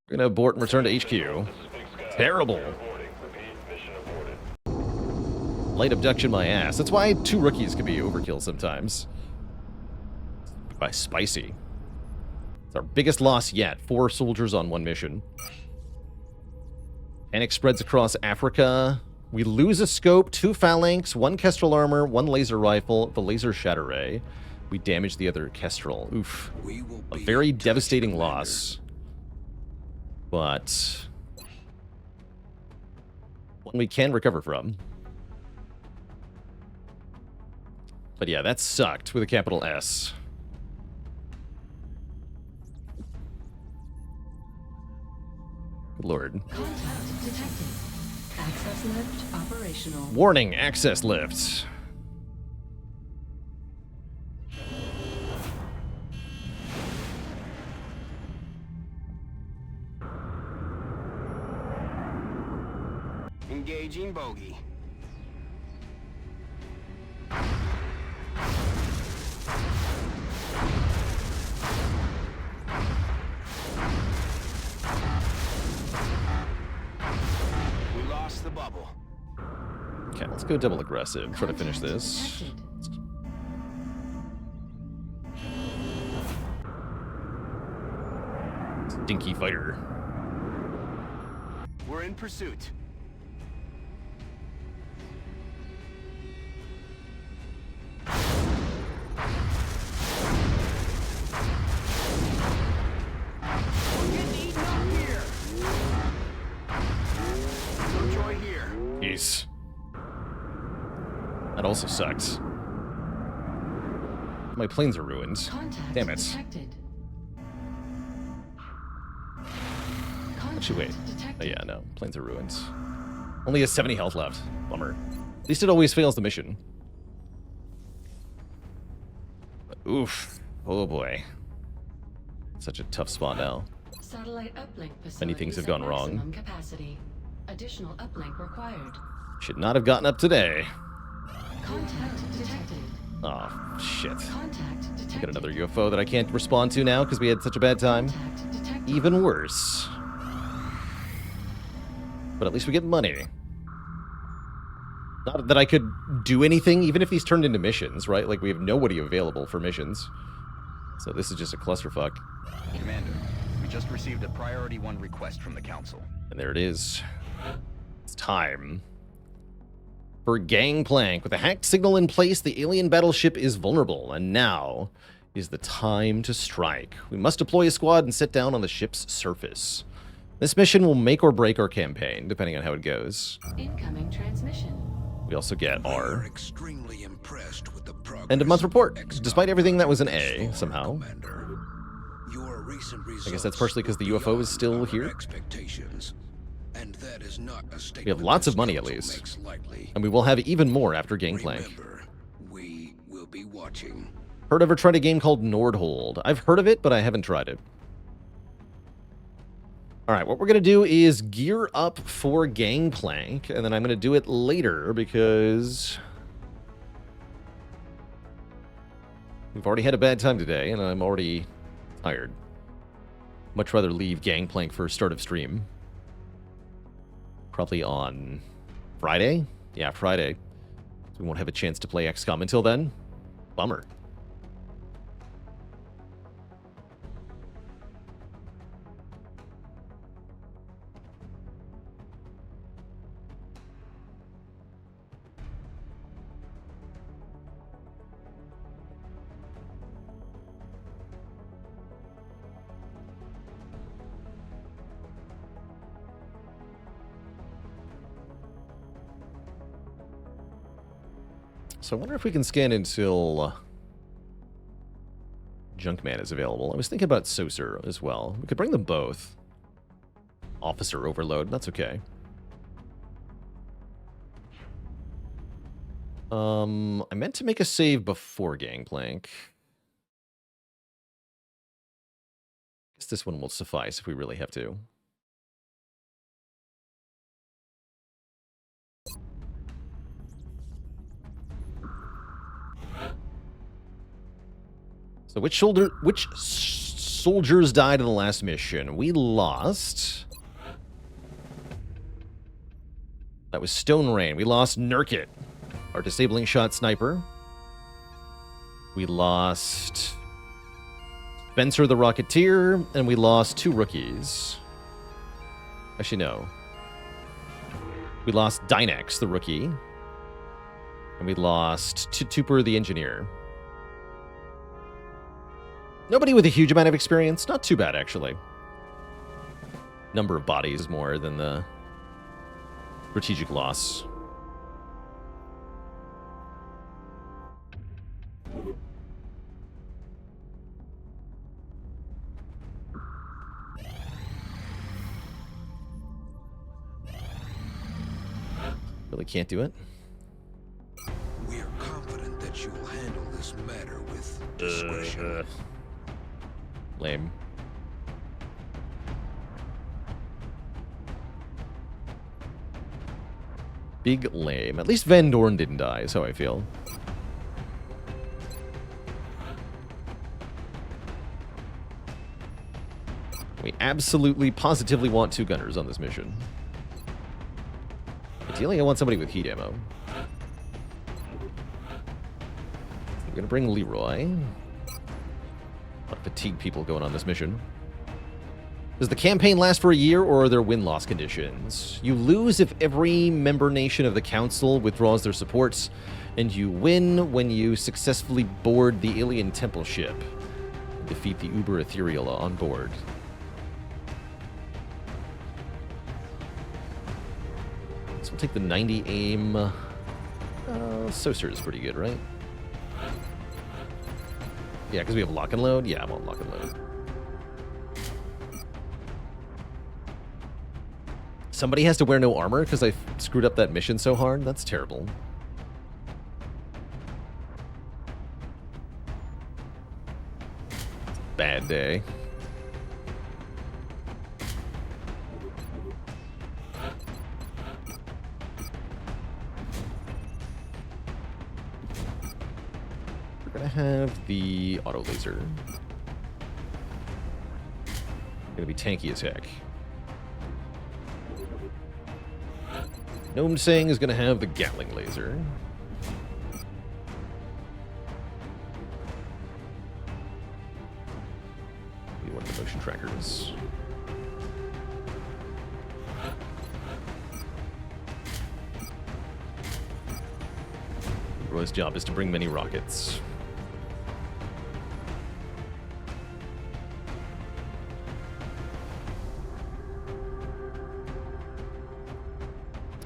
We're gonna abort and return to HQ. Terrible. Light abduction my ass. That's why 2 rookies can be overkill sometimes. By spicy. It's our biggest loss yet. 4 soldiers on 1 mission. Panic spreads across Africa. We lose a scope, 2 phalanx, 1 kestrel armor, 1 laser rifle, the laser shatter ray. We damage the other kestrel. Oof. A very devastating loss. But one we can recover from. But yeah, that sucked with a capital S. Good Lord. Contact detected. Access lift operational. Warning, access lift. Engaging bogey. We lost the bubble. Okay, let's go double aggressive. Try to finish this. Detected. Stinky fighter. We're in pursuit. We're getting eaten up here. No joy here. Jeez. That also sucks. My planes are ruined. Contact Damn it. detected. Actually, wait. Detected. Oh, yeah, no. Planes are ruined. Only has 70 health left. Bummer. At least it always fails the mission. But oof. Oh, boy. Such a tough spot now. Satellite uplink facilities Many things have at gone wrong. maximum capacity. Additional uplink required. Should not have gotten up today. Contact detected. Oh, shit. Contact detected. I got another UFO that I can't respond to now because we had such a bad time. Contact detected. Even worse. But at least we get money. Not that I could do anything, even if these turned into missions, right? Like, we have nobody available for missions. So this is just a clusterfuck. Commander, we just received a Priority 1 request from the Council. And there it is. It's time. For Gangplank. With a hacked signal in place, the alien battleship is vulnerable, and now is the time to strike. We must deploy a squad and sit down on the ship's surface. This mission will make or break our campaign, depending on how it goes. Incoming transmission. We also get our extremely impressed with the progress end of month report, XCOM despite everything that was an A, has somehow. Commander. Your recent I guess that's results partially because the were UFO is still beyond here. our expectations, and that is not a statement We have lots this of money, at council least. makes lightly. And we will have even more after Gangplank. Remember, we will be watching. Heard of or tried a game called Nordhold? I've heard of it, but I haven't tried it. Alright, what we're going to do is gear up for Gangplank, and then I'm going to do it later because we've already had a bad time today, and I'm already tired. Much rather leave Gangplank for start of stream. Probably on Friday? Yeah, Friday. So we won't have a chance to play XCOM until then. Bummer. So I wonder if we can scan until Junkman is available. I was thinking about Saucer as well. We could bring them both. Officer overload, that's okay. I meant to make a save before Gangplank. Guess this one will suffice if we really have to. So which soldiers died in the last mission? We lost. That was Stone Rain. We lost Nurkit, our disabling shot sniper. We lost Spencer the Rocketeer, and we lost 2 rookies. Actually, no. We lost Dynex, the rookie. And we lost Tooper, the engineer. Nobody with a huge amount of experience. Not too bad, actually. Number of bodies more than the strategic loss. Really can't do it. We are confident that you will handle this matter with discretion. Lame. Big lame. At least Van Dorn didn't die, is how I feel. We absolutely, positively want 2 gunners on this mission. Ideally, I want somebody with heat ammo. I'm gonna bring Leroy. A lot of fatigue people going on this mission. Does the campaign last for a year, or are there win-loss conditions? You lose if every member nation of the Council withdraws their supports, and you win when you successfully board the alien temple ship and defeat the Uber Ethereal on board. So we'll take the 90 aim. Saucer is pretty good, right? Yeah, because we have lock and load. Yeah, I'm on lock and load. Somebody has to wear no armor because I screwed up that mission so hard. That's terrible. Bad day. We're gonna have the auto laser. Gonna be tanky as heck. Gnome Sing is going to have the Gatling laser. Be one of the motion trackers. Roy's job is to bring many rockets.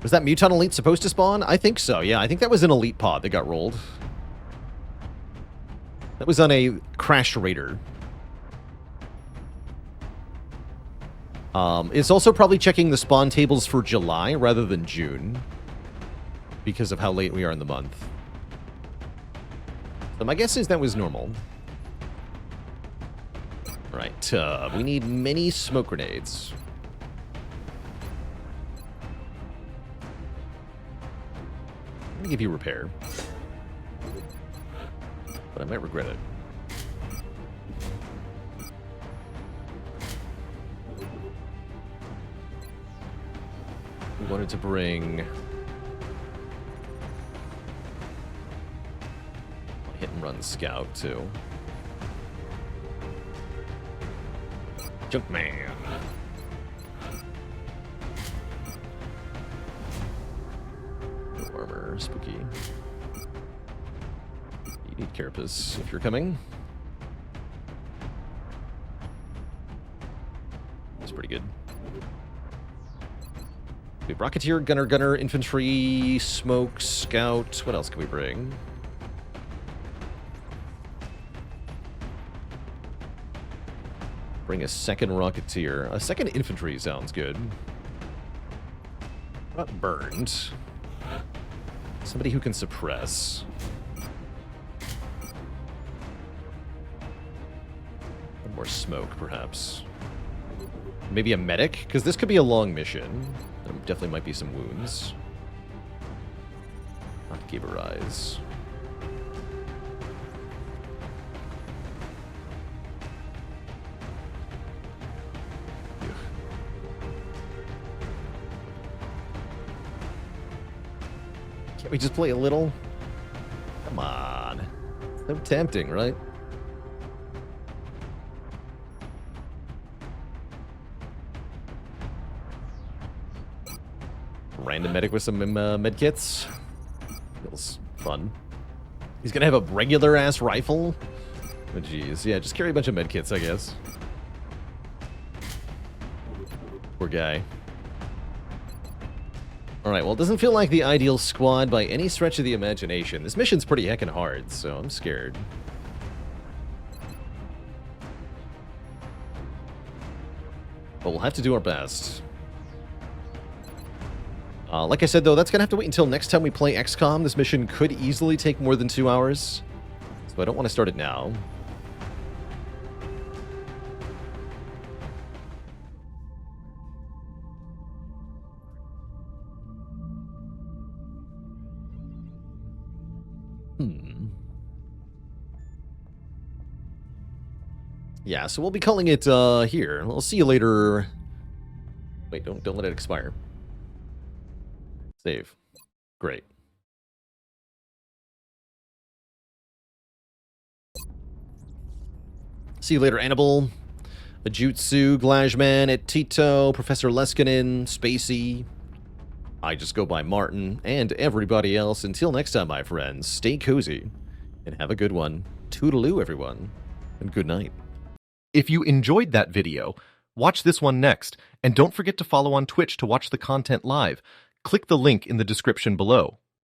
Was that Muton Elite supposed to spawn? I think so, yeah. I think that was an Elite pod that got rolled. That was on a Crash Raider. It's also probably checking the spawn tables for July rather than June, because of how late we are in the month. So my guess is that was normal. Right, we need many smoke grenades. I'm gonna give you repair. But I might regret it. We wanted to bring a hit and run scout too. Junkman. No armor, spooky. You need Carapace if you're coming. That's pretty good. We have Rocketeer, Gunner, Infantry, Smoke, Scout. What else can we bring? Bring a second Rocketeer. A second Infantry sounds good. Not burned. Somebody who can suppress. One more smoke, perhaps. Maybe a medic? Because this could be a long mission. There definitely might be some wounds. Not Gaberize. Can't we just play a little? Come on. So tempting, right? Random medic with some med kits. Feels fun. He's gonna have a regular-ass rifle? Oh, jeez. Yeah, just carry a bunch of med kits, I guess. Poor guy. Alright, well, it doesn't feel like the ideal squad by any stretch of the imagination. This mission's pretty heckin' hard, so I'm scared. But we'll have to do our best. Like I said, though, that's going to have to wait until next time we play XCOM. This mission could easily take more than 2 hours. So I don't want to start it now. Yeah, so we'll be calling it here. We'll see you later. Wait, don't let it expire. Save. Great. See you later, Annabelle. Ajutsu, Glajman, Tito, Professor Leskinen, Spacey. I just go by Martin, and everybody else. Until next time, my friends, stay cozy, and have a good one. Toodaloo, everyone, and good night. If you enjoyed that video, watch this one next, and don't forget to follow on Twitch to watch the content live. Click the link in the description below.